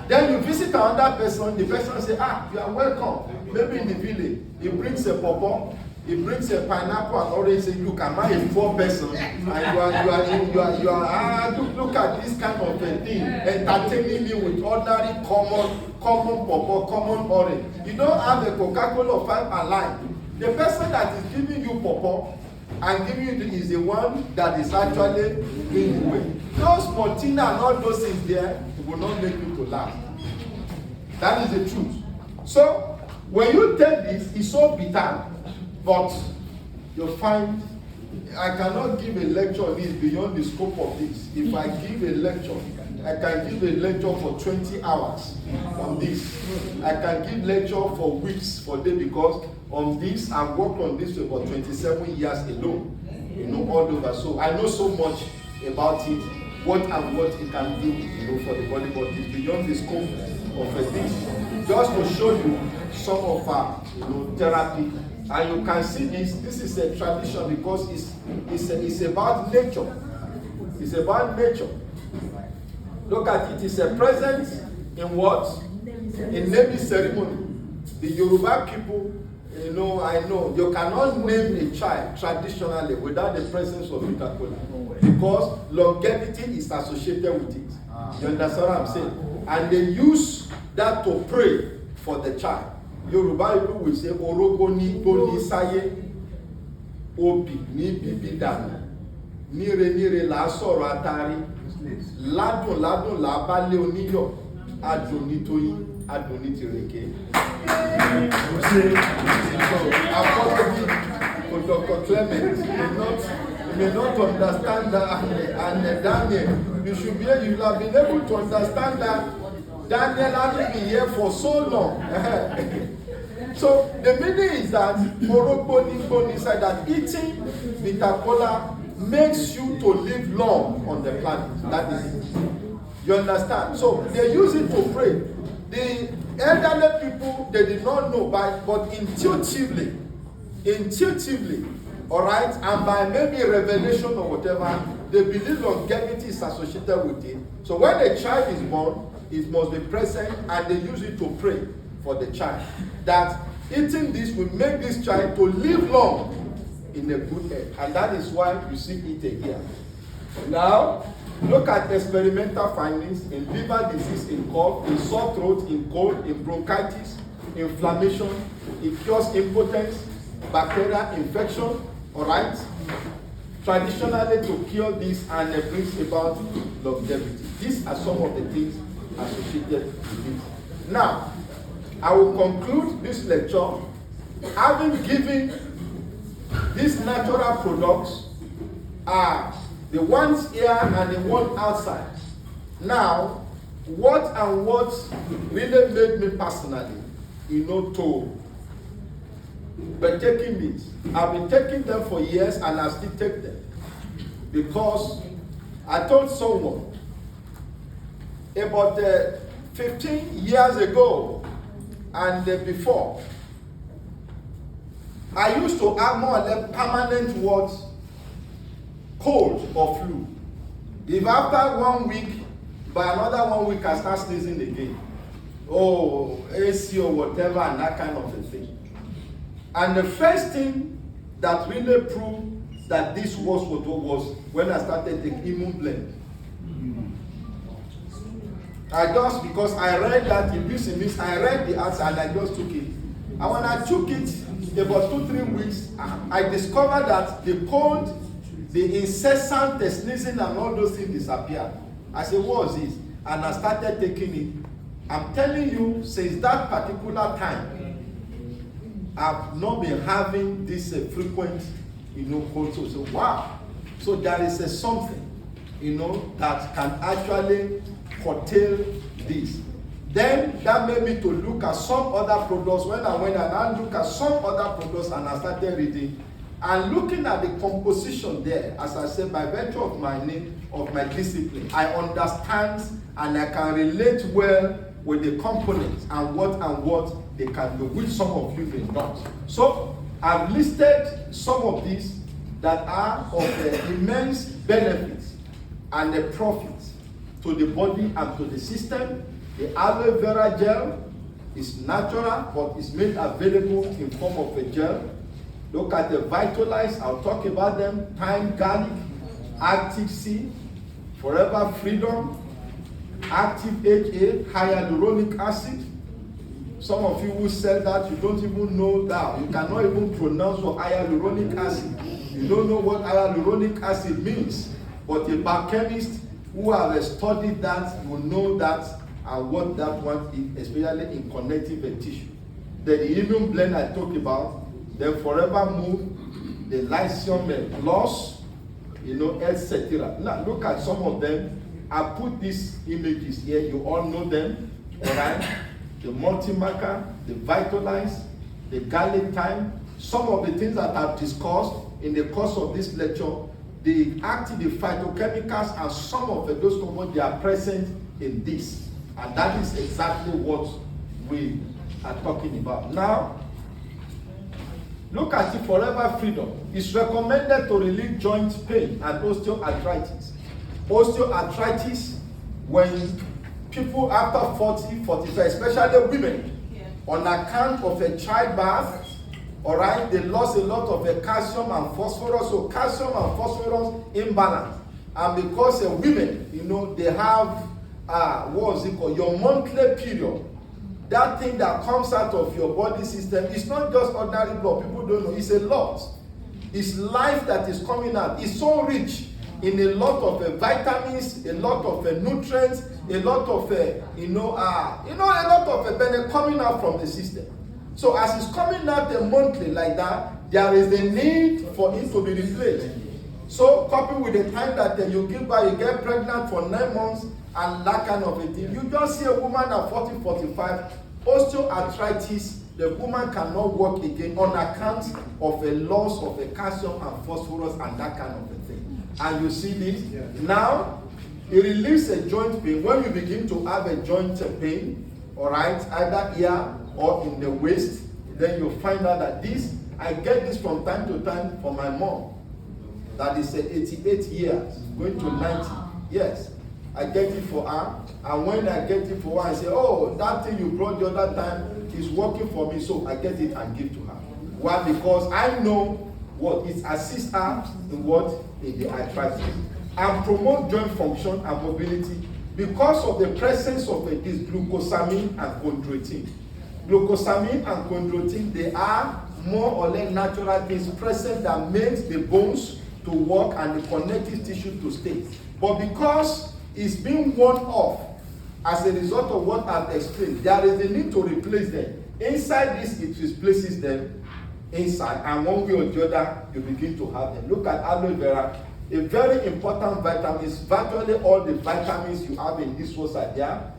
Then you visit another person, the person say, you are welcome. Maybe in the village, he brings a pawpaw, he brings a pineapple and orange, say, look, am I a poor person? And you are look at this kind of a thing, entertaining me with ordinary common pawpaw, common orange. You don't have a Coca-Cola or 5-Alive. The person that is giving you pawpaw and giving you is the one that is actually in the way. Those Maltina and all those things there will not make you to laugh. That is the truth. So when you take this, it's so bitter, but you find I cannot give a lecture on this beyond the scope of this. If I give a lecture, I can give a lecture for 20 hours on this. I can give lecture for weeks, for days, because on this, I've worked on this for about 27 years alone. All over. So I know so much about it, what it can do, for the body, but it's beyond the scope of this. Just to show you some of our, therapy. And you can see this is a tradition because it's about nature. It's about nature. Look at it. It's a present in what? In naming ceremony. The Yoruba people, I know, you cannot name a child traditionally without the presence of Coca-Cola. Because longevity is associated with it. You understand what I'm saying? And they use that to pray for the child. Yoruba people will say, Orogo ni boni saye, obi ni bibidana, nire la soro atari, ladun la bale oniyo, adun nitoyi, adun nitireke. For Dr. Clement, you may not understand that, and Daniel, you have been able to understand that. Daniel hasn't been here for so long. So the meaning is that Morocco said that eating bitter cola makes you to live long on the planet. That is it. You understand? So they use it to pray. The elderly people, they did not know, but intuitively, all right, and by maybe revelation or whatever, they believe longevity is associated with it. So when a child is born, it must be present, and they use it to pray for the child. That eating this will make this child to live long in a good health. And that is why you see it here. Now, look at experimental findings in liver disease, in cough, in sore throat, in cold, in bronchitis, inflammation. It cures impotence, bacterial infection, all right? Traditionally to cure this, and it brings about longevity. These are some of the things associated with it. Now, I will conclude this lecture having given these natural products are the ones here and the one outside. Now, what really made me personally, to be taking this. I've been taking them for years and I still take them. Because I told someone about 15 years ago and before, I used to have more or less permanent cold or flu. If after 1 week, by another 1 week, I start sneezing again. Oh, AC or whatever, and that kind of a thing. And the first thing that really proved that this was what was when I started the immune blend. Because I read that in this, I read the answer and I just took it. And when I took it, about 2-3 weeks, I discovered that the cold, the incessant sneezing and all those things disappeared. I said, what was this? And I started taking it. I'm telling you, since that particular time, I've not been having this frequent, cold. So wow. So there is something, that can actually curtail this. Then that made me to look at some other products. When I went and I looked at some other products and I started reading and looking at the composition there, as I said, by virtue of my name, of my discipline, I understand and I can relate well with the components and what they can do, which some of you may not. So I've listed some of these that are of immense benefits and the profits to the body and to the system. The aloe vera gel is natural, but it's made available in form of a gel. Look at the Vitalize, I'll talk about them. Thyme garlic, active C, forever freedom, active HA, hyaluronic acid. Some of you who sell that, you don't even know that. You cannot even pronounce what hyaluronic acid. You don't know what hyaluronic acid means. But a biochemist who have studied that will know that and what that one is, especially in connective tissue. Then the immune blend I talked about, then forever move, the lysium loss, etc. Now look at some of them. I put these images here, you all know them, all right? The multi-marker, the Vitalize, the garlic thyme, some of the things that I've discussed in the course of this lecture, the phytochemicals and some of those compounds, they are present in this. And that is exactly what we are talking about. Now, look at it, Forever Freedom. It's recommended to relieve joint pain and osteoarthritis. Osteoarthritis, when people after 40, 45, especially women, on account of a childbirth, all right, they lost a lot of calcium and phosphorus. So calcium and phosphorus imbalance. And because women, they have, your monthly period. That thing that comes out of your body system, it's not just ordinary blood. People don't know. It's a lot. It's life that is coming out. It's so rich in a lot of vitamins, a lot of nutrients, a lot of a lot of benefit coming out from the system. So as it's coming out monthly like that, there is a need for it to be replaced. So coupled with the time that you give birth, you get pregnant for 9 months and that kind of a thing. You just see a woman at 40, 45, osteoarthritis, the woman cannot walk again on account of a loss of a calcium and phosphorus and that kind of a thing. And you see this? Yeah. Now, it relieves a joint pain. When you begin to have a joint pain, all right, either here or in the waist, then you find out that this, I get this from time to time for my mom. That is 88 years, going to 90. Yes, I get it for her. And when I get it for her, I say, oh, that thing you brought the other time is working for me. So I get it and give to her. Why? Because I know what it assists her in what? In the arthritis. And promote joint function and mobility because of the presence of this glucosamine and chondroitin. Glucosamine and chondroitin, they are more or less natural things present that makes the bones to work and the connective tissue to stay. But because it's being worn off as a result of what I've explained, there is a need to replace them. Inside this, it replaces them inside, and one way or the other, you begin to have them. Look at aloe vera. a very important vitamin. Virtually all the vitamins you have in this world are there.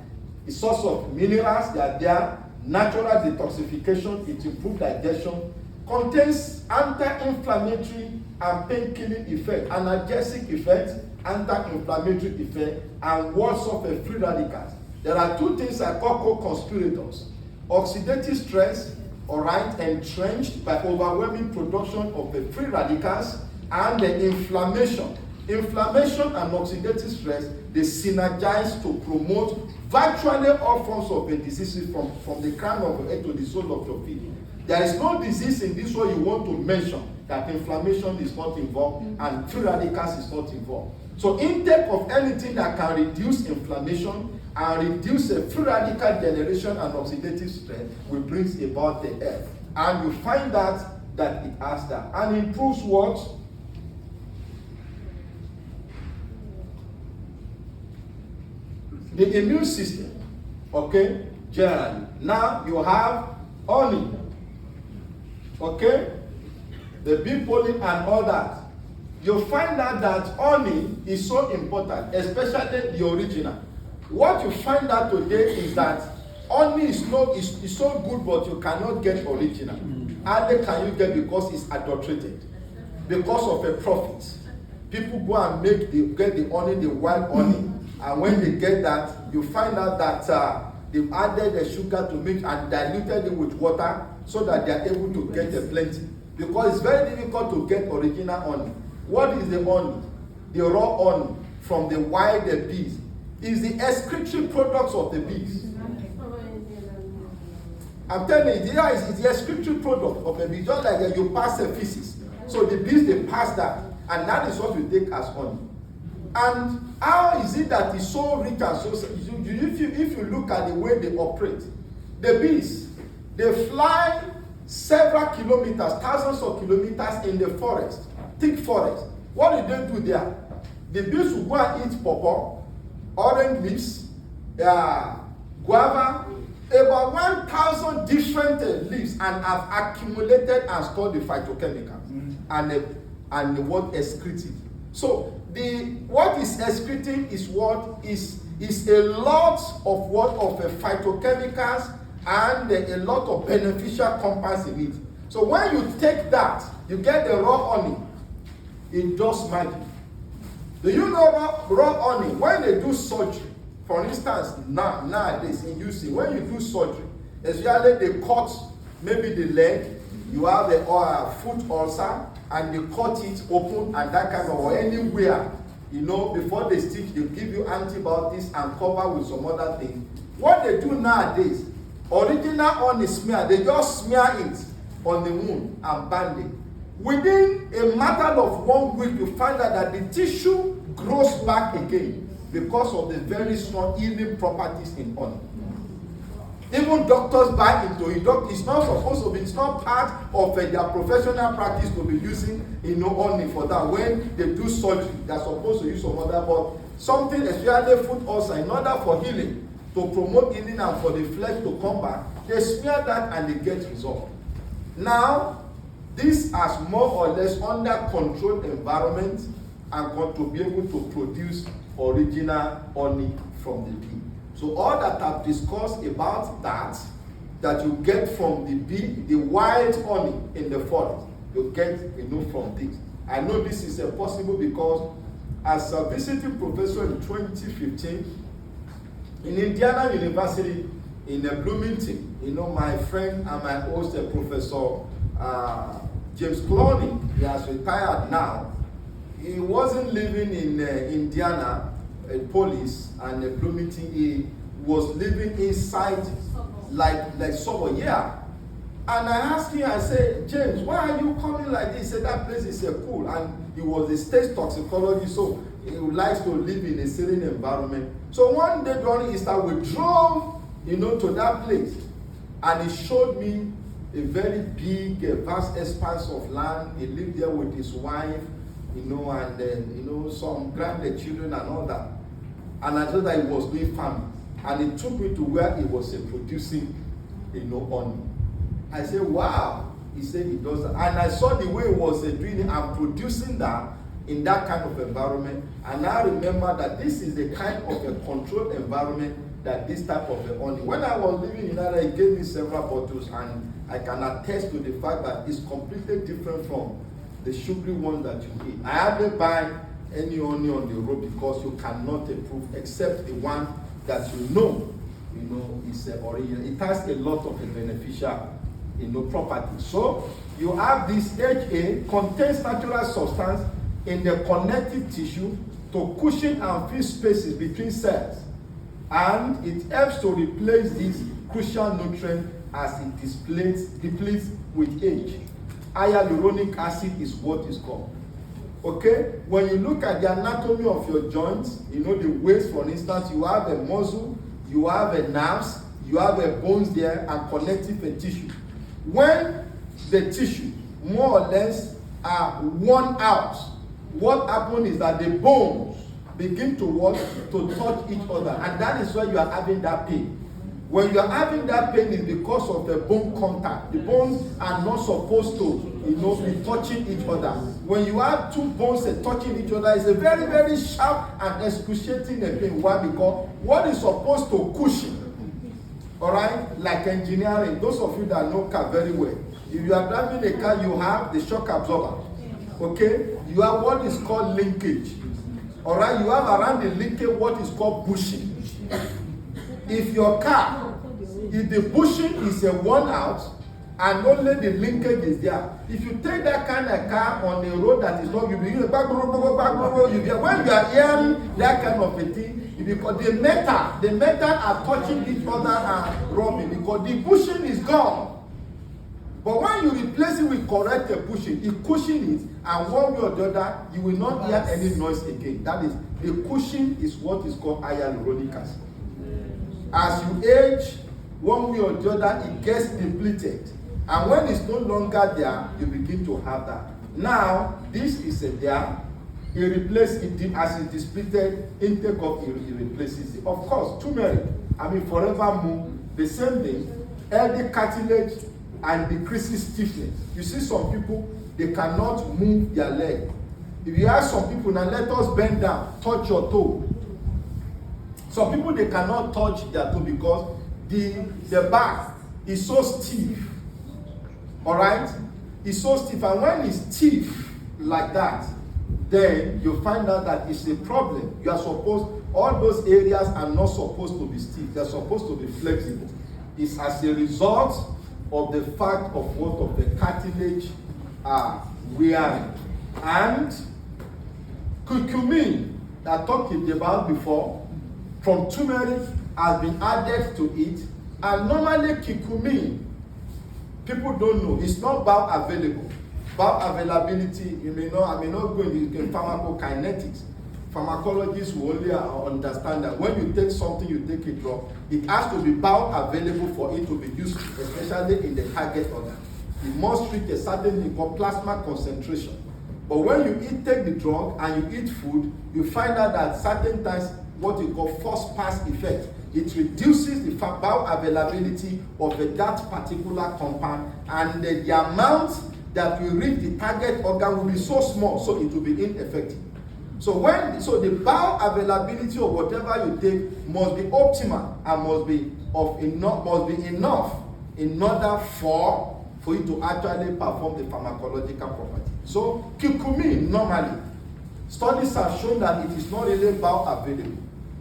A source of minerals, they are there. Natural detoxification, it improves digestion. Contains anti-inflammatory and pain-killing effect, analgesic effect, anti-inflammatory effect, and wards off free radicals. There are two things I call co-conspirators. Oxidative stress, all right, entrenched by overwhelming production of the free radicals, and the inflammation. Inflammation and oxidative stress, they synergize to promote virtually all forms of a disease from the crown of your head to the sole of your feet. There is no disease in this world you want to mention that inflammation is not involved and free radicals is not involved. So intake of anything that can reduce inflammation and reduce free radical generation and oxidative stress will bring about the health. And you find that it has that. And improves what? The immune system. Okay? Generally. Now you have honey. Okay? The bee pollen and all that. You find out that honey is so important, especially the original. What you find out today is that honey is so good, but you cannot get original. How can you get? Because it's adulterated. Because of a profit. People go and get the honey, the wild honey, and when they get that, you find out that they've added the sugar to mix and diluted it with water so that they are able to get a plenty. Because it's very difficult to get original honey. What is the honey? The raw honey from the wild bees is the excretory products of the bees. I'm telling you, it's the excretory product of the bees, just like you pass the feces. So the bees, they pass that, and that is what we take as honey. And how is it that it's so rich and so, if you look at the way they operate, the bees, they fly several kilometers, thousands of kilometers in the forest, thick forest. What do they do there? The bees will go and eat pawpaw, orange leaves, guava, about 1,000 different leaves, and have accumulated and stored the phytochemicals and what excretes it. So what is excreting is what is a lot of phytochemicals and a lot of beneficial compounds in it. So when you take that, you get the raw honey. It does magic. Do you know raw honey? When they do surgery, for instance, nowadays in UC, when you do surgery, especially they cut maybe the leg, you have a foot ulcer, and they cut it open and that kind of, or anywhere, before they stitch, they give you antibiotics and cover with some other things. What they do nowadays, original honey smear, they just smear it on the wound and band it. Within a matter of 1 week, you find out that the tissue grows back again because of the very strong healing properties in honey. Even doctors buy into it. It's not supposed to be, it's not part of their professional practice to be using honey for that. When they do surgery, they're supposed to use some other, but something, especially foot ulcer, in order for healing, to promote healing and for the flesh to come back, they smear that and they get resolved. Now, this has more or less under controlled environment and to be able to produce original honey from the bee. So all that I've discussed about that you get from the bee, the wild honey in the forest, you get from this. I know this is possible because as a visiting professor in 2015 in Indiana University in Bloomington, my friend and my host, Professor James Clooney, he has retired now. He wasn't living in Indiana, Police and Bloomington. He was living inside like suburb, yeah. And I asked him, I said, James, why are you coming like this? He said, that place is cool. And he was a state toxicologist, so he likes to live in a certain environment. So one day during Easter, we drove, to that place. And he showed me a very big, vast expanse of land. He lived there with his wife, and then, some grandchildren and all that. And I thought that he was doing farming. And he took me to where he was producing, honey. I said, wow. He said he does that. And I saw the way he was doing it and producing that. in that kind of environment, and I remember that this is the kind of a controlled environment that this type of a honey. When I was living in Ghana, he gave me several bottles, and I can attest to the fact that it's completely different from the sugary ones that you eat. I hardly buy any honey on the road because you cannot approve except the one that you know is original. It has a lot of beneficial properties. So you have this HA contains natural substance in the connective tissue to cushion and fill spaces between cells, and it helps to replace this crucial nutrient as it depletes with age. Hyaluronic acid is what is called. Okay, when you look at the anatomy of your joints, the waist, for instance, you have a muscle, you have a nerves, you have a bones there, and connective tissue. When the tissue more or less are worn out, what happens is that the bones begin to touch each other, and that is why you are having that pain. When you are having that pain, it's because of the bone contact. The bones are not supposed to be touching each other. When you have two bones touching each other, it's a very, very sharp and excruciating pain. Why? Because what is supposed to cushion, all right, like engineering, those of you that know car very well, if you are driving a car, you have the shock absorber. Okay, you have what is called linkage. All right, you have around the linkage what is called bushing. If your car, if the bushing is worn out and only the linkage is there, if you take that kind of car on a road that is not, you begin to back road, when you are hearing that kind of a thing, because the metal are touching each other and rubbing because the bushing is gone. But when you replace it with correct bushing, it cushions it, and one way or the other, you will not hear any noise again. That is, the cushion is what is called hyaluronic acid. As you age, one way or the other, it gets depleted. And when it's no longer there, you begin to have that. Now, this is there. It replaces it as it is depleted, intake of it replaces it. Of course, turmeric, forever move, the same thing, healthy cartilage and decreases stiffness. You see some people, they cannot move their leg. If you ask some people, now let us bend down, touch your toe. Some people, they cannot touch their toe because the back is so stiff. All right? It's so stiff. And when it's stiff like that, then you find out that it's a problem. You are supposed, all those areas are not supposed to be stiff. They're supposed to be flexible. It's as a result of the fact of what of the cartilage are wearing. And curcumin that I talked about before, from turmeric has been added to it, and normally curcumin, people don't know, it's not bioavailable. Bioavailability, you may not, I may not go into pharmacokinetics. Pharmacologists will only understand that when you take something, you take a drug, it has to be bioavailable for it to be used, especially in the target organ. It must reach a certain thing called plasma concentration. But when you take the drug and you eat food, you find out that certain times, what you call first pass effect, it reduces the bioavailability of that particular compound, and the amount that will reach the target organ will be so small, so it will be ineffective. So the bioavailability of whatever you take must be optimal and must be enough in order for you to actually perform the pharmacological property. So curcumin normally, studies have shown that it is not really bioavailable.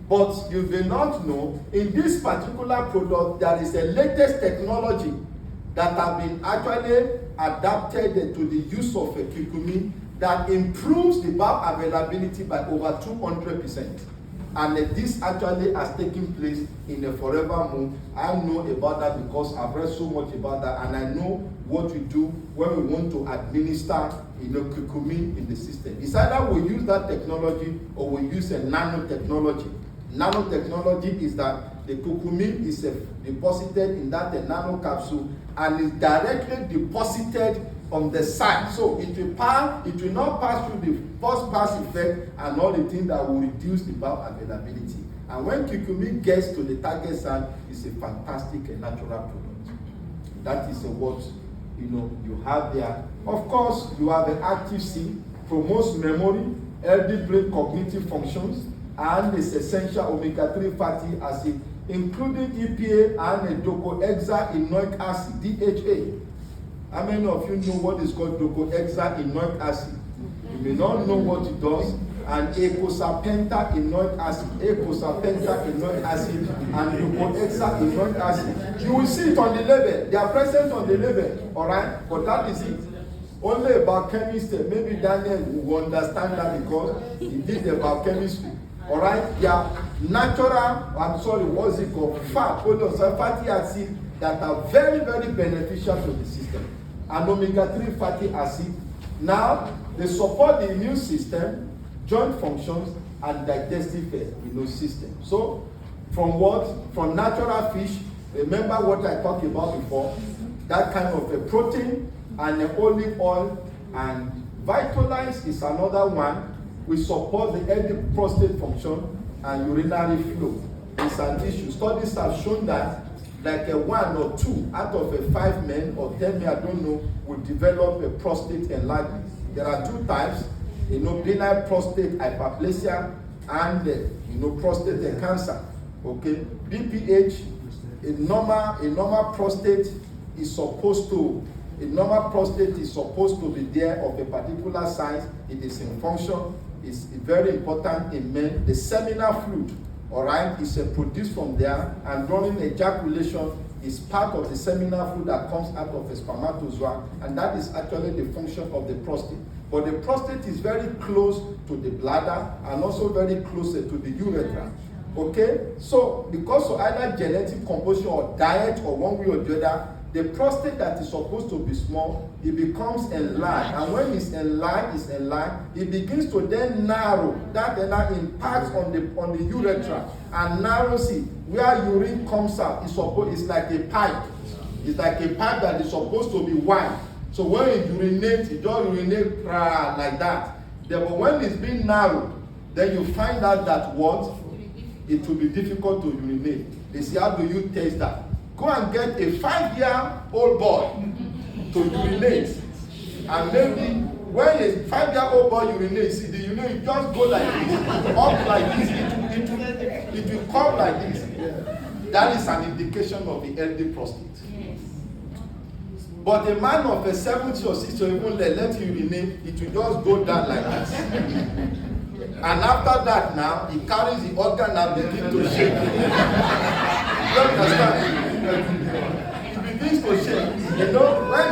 But you may not know, in this particular product, there is a latest technology that has been actually adapted to the use of a curcumin that improves the bioavailability by over 200%. And this actually has taken place in a forever move. I know about that because I've read so much about that, and I know what we do when we want to administer curcumin in the system. It's either we use that technology or we use a nanotechnology. Nanotechnology is that the curcumin is deposited in that nano capsule and is directly deposited on the side. So it will not pass through the first pass effect and all the things that will reduce the bioavailability. And when curcumin gets to the target site, it's a fantastic and natural product. That is what you have there. Of course, you have the active C. promotes memory, healthy brain cognitive functions, and is essential omega-3 fatty acid, including EPA and docosahexaenoic acid, DHA. How many of you know what is called docosahexaenoic acid? You may not know what it does. And eicosapentaenoic acid, and docosahexaenoic acid. You will see it on the label. They are present on the label, all right? But that is it. Only about chemistry. Maybe Daniel will understand that because he did about chemistry. All right? They are natural, what's it called? Fatty acid that are very, very beneficial to the system. And omega-3 fatty acid. Now, they support the immune system, joint functions, and digestive system. So, from what? From natural fish, remember what I talked about before, that kind of a protein and an olive oil, and Vitalize is another one. We support the healthy prostate function and urinary flow. It's an issue. Studies have shown that like a 1 or 2 out of a 5 men or 10 men, I don't know, will develop a prostate enlargement. There are 2 types, benign prostate hyperplasia and prostate cancer. Okay, BPH, a normal prostate is supposed to be there of a particular size. It is in function. It's very important in men. The seminal fluid, all right, is produced from there, and during ejaculation is part of the seminal fluid that comes out of a spermatozoa, and that is actually the function of the prostate. But the prostate is very close to the bladder and also very close to the urethra. Okay, so because of either genetic composition or diet or one way or the other, the prostate that is supposed to be small, it becomes enlarged. And when it's enlarged, it begins to then narrow. That then impacts on the urethra and narrows it. Where urine comes out, it's like a pipe. It's like a pipe that is supposed to be wide. So when you urinate, it just urinate like that. But when it's being narrowed, then you find out that what? It will be difficult to urinate. They say, how do you test that? Go and get a 5-year-old boy to urinate. And maybe when a 5-year-old boy urinates, see, the urinate just go like this, up like this, it will come like this. That is an indication of the healthy prostate. But a man of a 70 or 60 or even let you urinate, it will just go down like this. And after that now, he carries the organ and begins to shake. You understand? It begins to shake. When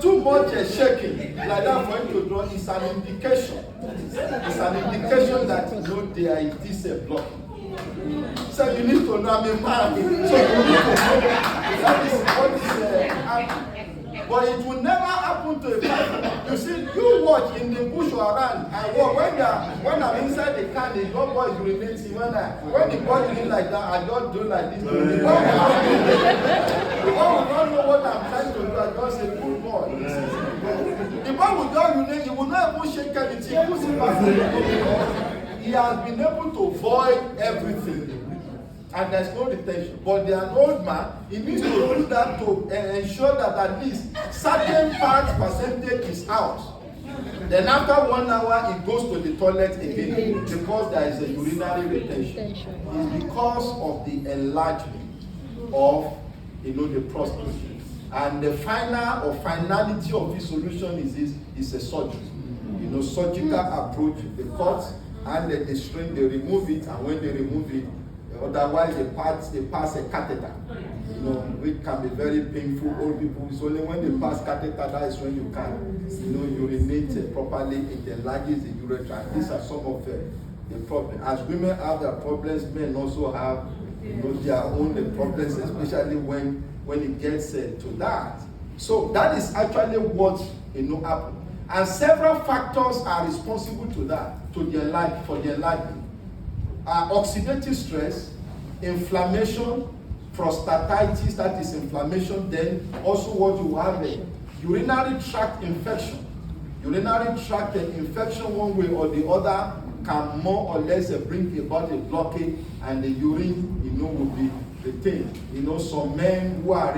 too much shaking, like that for him to draw, it's an indication. It's an indication that there is this block. So you need to know I'm a man. So you need to know that is what is happening. But it will never happen to a person. You see, you watch in the bush or around, and when I'm inside the car, the young boy is urinating. When the boy urinates like that, I just do like this. The boy will not know what I'm trying to do. I just say, good boy. The boy will just urinate. He will not even shake anything. He has been able to avoid everything. And there's no retention. But an old man, he needs to do that to ensure that at least certain percentage is out. Then after 1 hour, he goes to the toilet again because there is a urinary retention. It's because of the enlargement of the prostate. And the finality of this solution is a surgery. Surgical approach, they cut and they shrink, they remove it, and when they remove it, otherwise they pass a catheter, which can be very painful. Old people, it's only when they pass catheter that is when you can, urinate properly. It enlarges the urethra. These are some of the problems. As women have their problems, men also have, their own problems, especially when it gets to that. So that is actually what happens. And several factors are responsible to that, for the enlargement. Oxidative stress, inflammation, prostatitis, that is inflammation, then also what you have urinary tract infection. Urinary tract infection one way or the other can more or less bring about a blockage, and the urine, will be retained. Some men who are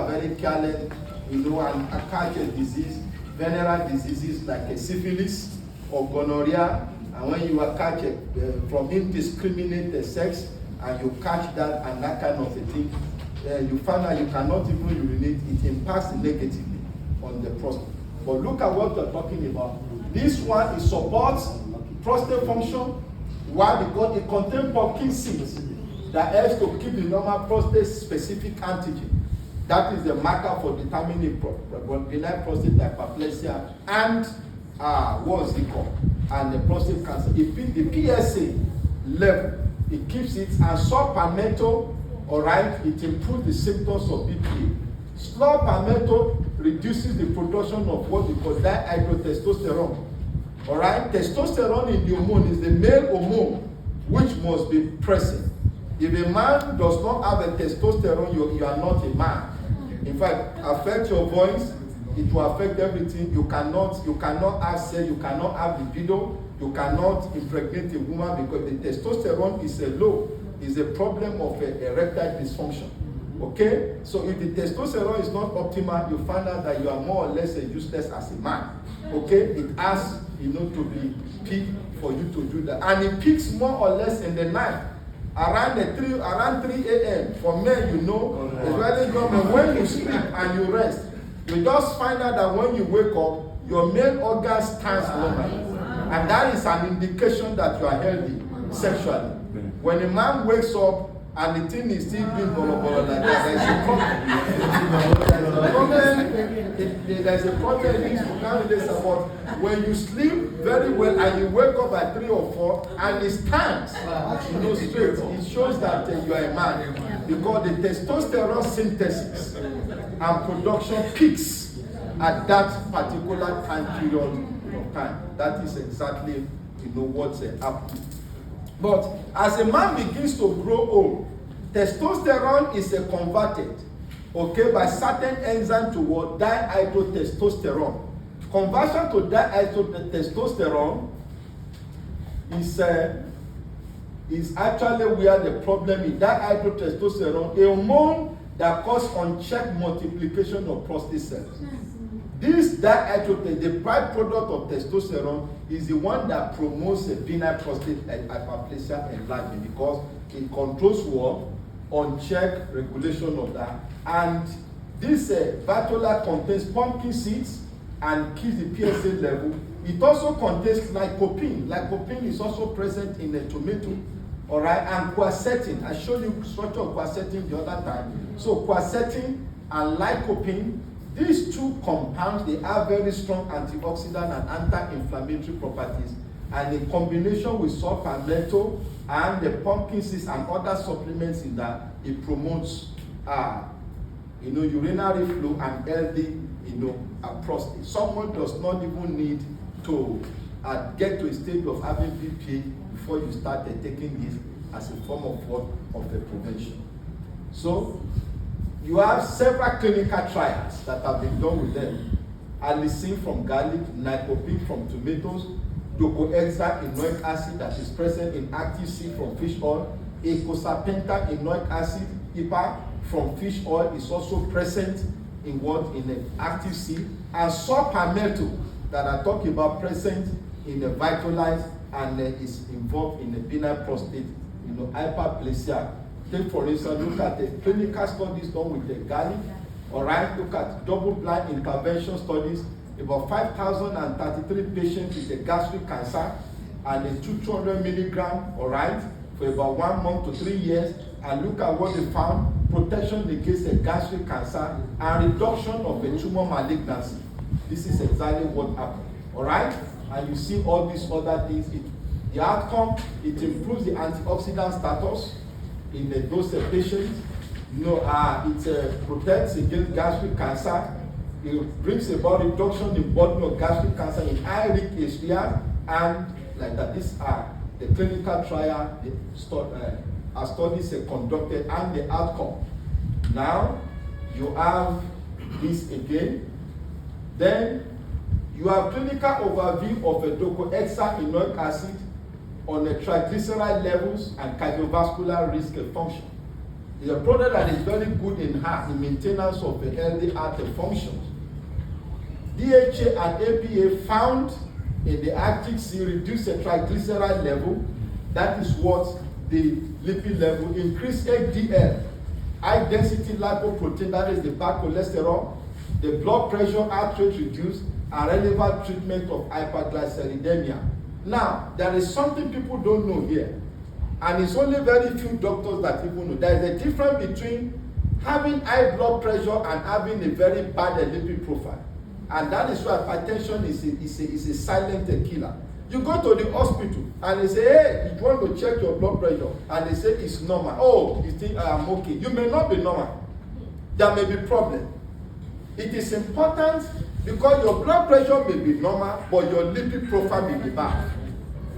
very careless, and catch a disease, venereal diseases like syphilis or gonorrhea, and when you are catch from indiscriminate sex, and you catch that and that kind of a thing, you find out you cannot even urinate, it impacts negatively on the prostate. But look at what we're talking about. This one, it supports prostate function. Why? Because it contains pumpkin seeds that helps to keep the normal prostate-specific antigen. That is the marker for determining benign prostate hyperplasia and what's it called? And the prostate cancer. If the PSA level, it keeps it, and saw palmetto, all right, it improves the symptoms of BPA. Slow palmetto reduces the production of what we call dihydrotestosterone. All right, testosterone in the hormone is the male hormone which must be present. If a man does not have a testosterone, you are not a man. In fact, affect your voice, it will affect everything. You cannot have sex, you cannot have libido, you cannot impregnate a woman because the testosterone is a low, is a problem of erectile dysfunction. Okay? So if the testosterone is not optimal, you find out that you are more or less useless as a man. Okay? It has, to be peak for you to do that. And it peaks more or less in the night. Around 3 a.m. For men, it's very common. When you sleep and you rest, you just find out that when you wake up, your male organ stands normally. And that is an indication that you are healthy sexually. When a man wakes up and the thing is still being bolo like that, there's a problem in this about when you sleep very well and you wake up at 3 or 4 and it stands straight, it shows that you are a man, because the testosterone synthesis and production peaks at that particular time period of time. That is exactly what's happening. But as a man begins to grow old, testosterone is converted, by certain enzyme to what? Dihydrotestosterone. Conversion to dihydrotestosterone is actually where the problem is. Dihydrotestosterone, a hormone that causes unchecked multiplication of prostate cells. This dihydrotestosterone, the byproduct of testosterone, is the one that promotes a benign prostate hyperplasia enlargement, because it controls what? Unchecked regulation of that. And this vatola contains pumpkin seeds and keeps the PSA level. It also contains lycopene. Lycopene is also present in the tomato. All right, and quercetin. I showed you structure of quercetin the other time. So quercetin and lycopene, these two compounds, they have very strong antioxidant and anti-inflammatory properties. And in combination with saw palmetto and the pumpkin seeds and other supplements in that, it promotes urinary flow and healthy prostate. Someone does not even need to get to a stage of having BPA before you start taking this as a form of the prevention. So you have several clinical trials that have been done with them. Allicin from garlic, lycopene from tomatoes, docohexaenoic acid that is present in active seed from fish oil, eicosapentaenoic acid, EPA, from fish oil is also present in the active seed, and saw palmetto that I talk about present in the vitalized and is involved in the benign prostate, hyperplasia. Take for instance, look at the clinical studies done with the garlic. All right, look at double-blind intervention studies. About 5,033 patients with a gastric cancer and a 200 milligram, all right, for about 1 month to 3 years. And look at what they found: protection against a gastric cancer and reduction of a tumor malignancy. This is exactly what happened. All right, and you see all these other things. The outcome, it improves the antioxidant status in those patients. It protects against gastric cancer. It brings about reduction in burden of gastric cancer in high-risk areas, and like that. These are the clinical trial studies conducted and the outcome. Now you have this again. Then you have clinical overview of a docohexaenoic acid on the triglyceride levels and cardiovascular risk function. It's a product that is very good in heart, in maintenance of a healthy heart functions. DHA and APA found in the Arctic Sea reduce the triglyceride level. That is what the lipid level. Increase HDL, high density lipoprotein, that is the bad cholesterol. The blood pressure, heart rate reduced, and relevant treatment of hyperglyceridemia. Now, there is something people don't know here, and it's only very few doctors that people know. There is a difference between having high blood pressure and having a very bad lipid profile. And that is why hypertension is a silent killer. You go to the hospital and they say, hey, you want to check your blood pressure, and they say it's normal. Oh, you think I am okay. You may not be normal. There may be problem. It is important because your blood pressure may be normal, but your lipid profile may be bad.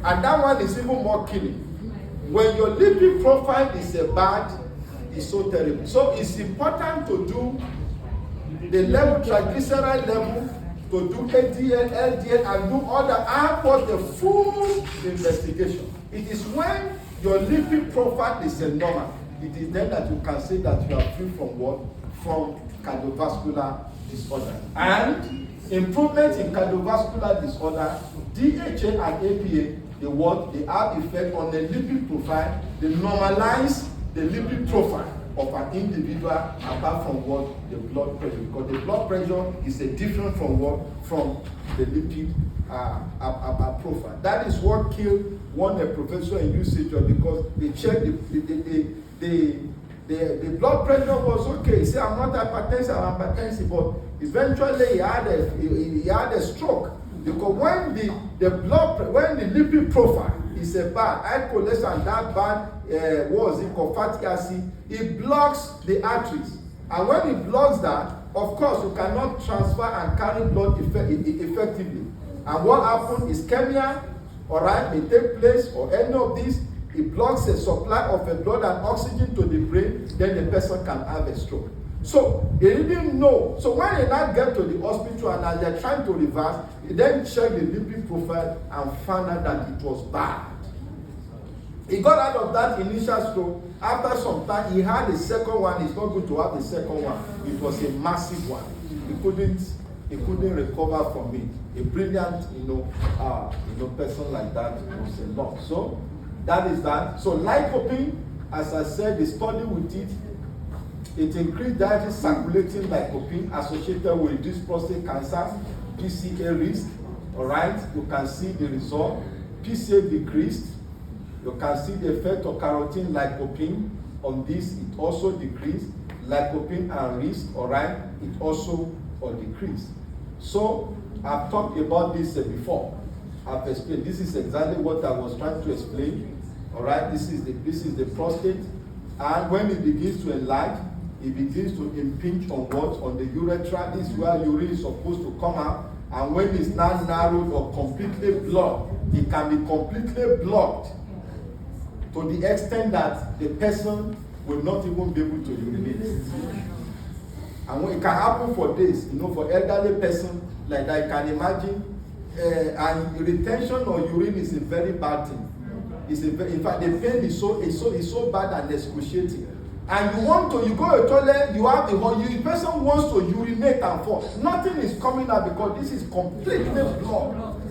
And that one is even more killing. When your lipid profile is bad, it's so terrible. So it's important to do the level, triglyceride level, to do HDL, LDL, and do all the for the full investigation. It is when your lipid profile is normal, it is then that you can say that you are free from what? From cardiovascular disorder. And improvement in cardiovascular disorder, DHA and APA, they have effect on the lipid profile. They normalize the lipid profile of an individual apart from what? The blood pressure. Because the blood pressure is different from what? From the lipid profile. That is what killed one professor in UCH because they checked the blood pressure was okay. He said, I'm not hypertensive, I'm hypertensive, but eventually he had a stroke. Because when the lipid profile is bad, high cholesterol and that bad fatty acid, it blocks the arteries. And when it blocks that, of course, you cannot transfer and carry blood effectively. And what happens is ischemia, all right, may take place, or any of these. It blocks the supply of blood and oxygen to the brain, then the person can have a stroke. So they didn't know. So when they now get to the hospital and as they're trying to reverse, they then check the lipid profile and found out that it was bad. He got out of that initial stroke. After some time, he had a second one. He's not going to have the second one. It was a massive one. He couldn't recover from it. A brilliant, person like that was a lot. So that is that. So lycopene, as I said, the study with it increased dietary circulating lycopene associated with reduced prostate cancer, PCA risk. All right, you can see the result. PCA decreased. You can see the effect of carotene lycopene on this. It also decreased. Lycopene and risk, all right, it also decreased. So I've talked about this before. I've explained. This is exactly what I was trying to explain. All right, this is the prostate, and when it begins to enlarge, it begins to impinge on what? On the urethra. This is where urine is supposed to come out. And when it's now narrowed or completely blocked, it can be completely blocked to the extent that the person will not even be able to urinate. And when it can happen for days, for elderly person like that, you can imagine. And retention of urine is a very bad thing. In fact, the pain is so bad and excruciating. And you go to a toilet, the person wants to urinate and fall. Nothing is coming out because this is completely blocked.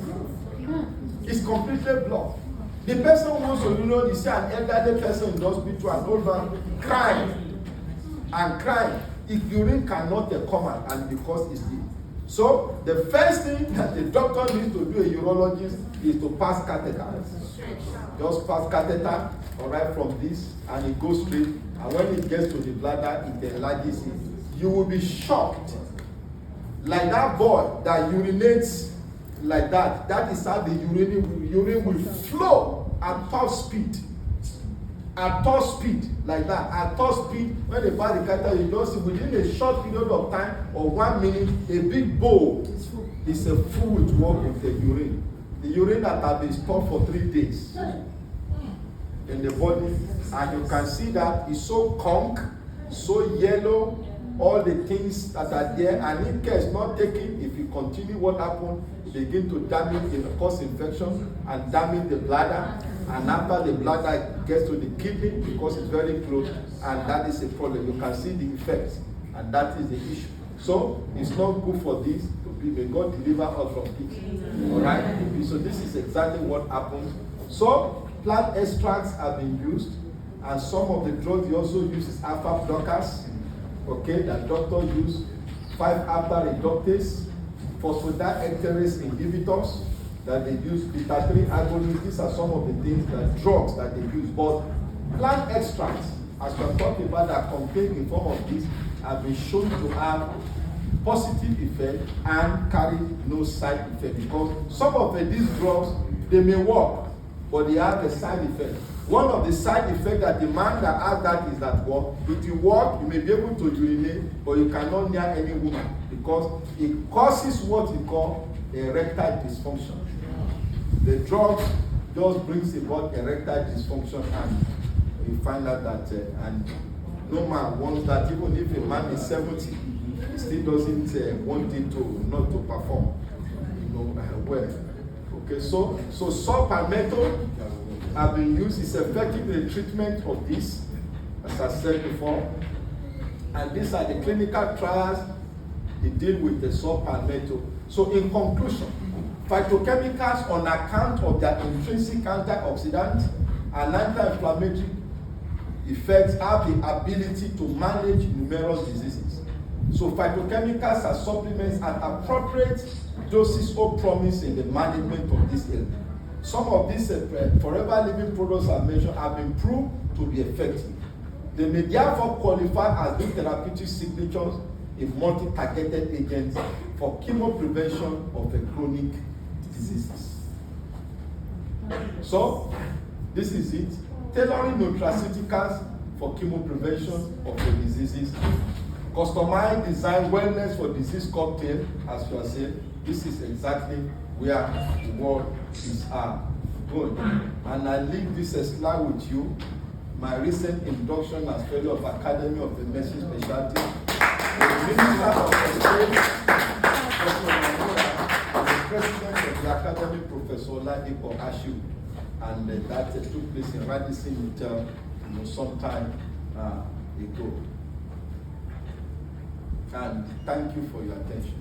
It's completely blocked. The person wants to urinate, you see an elderly person in the hospital and over crying and crying. If urine cannot come out, and because it's deep. So the first thing that the doctor needs to do, a urologist, is to pass catheter. Just pass catheter, all right, from this, and it goes straight. And when it gets to the bladder, it enlarges it. You will be shocked. Like that boy that urinates like that. That is how the urine will flow at top speed. At top speed, like that. At top speed, when they pass the catheter, you just see within a short period of time, or 1 minute, a big bowl is full with what with the urine. The urine that has been stored for 3 days in the body, and you can see that it's so conk, so yellow, all the things that are there, and if care is not taken, if you continue, what happens? Begin to damage, cause infection and damage the bladder, and after the bladder gets to the kidney because it's very close, and that is a problem. You can see the effects, and that is the issue. So it's not good for this to May God deliver us from it. All right? So this is exactly what happens. So plant extracts have been used, and some of the drugs they also use is alpha blockers. Okay, that doctors use 5-alpha reductase, phosphodiesterase inhibitors that they use, beta-3 agonists. These are some of the things that drugs that they use. But plant extracts, as we're talking about, that contain in form of this, have been shown to have positive effect and carry no side effect, because some of these drugs, they may work, but they have a side effect. One of the side effects that the man that has that is that if you walk, you may be able to urinate, but you cannot near any woman, because it causes what we call erectile dysfunction. The drug just brings about erectile dysfunction, and you find out that and no man wants that. Even if a man is 70, he still doesn't want it to not to perform, well. Okay, so saw palmetto have been used. It's effective in the treatment of this, as I said before. And these are the clinical trials they deal with the saw palmetto. So in conclusion, phytochemicals, on account of their intrinsic antioxidant and anti-inflammatory effects, have the ability to manage numerous diseases. So phytochemicals are supplements at appropriate doses or promise in the management of this illness. Some of these forever living products I mentioned have been proved to be effective. They may therefore qualify as new therapeutic signatures in multi-targeted agents for chemoprevention of the chronic diseases. So, this is it. Tailoring nutraceuticals for chemoprevention of the diseases. Customized design wellness for disease cocktail, as you are saying. This is exactly where the world is going. And I leave this slide with you. My recent induction as fellow of Academy of the Medicine Specialty. The Minister of Health, the President of the Academy, Professor Olatunde Farombi, and that took place in Radisson Hotel, some time ago. And thank you for your attention.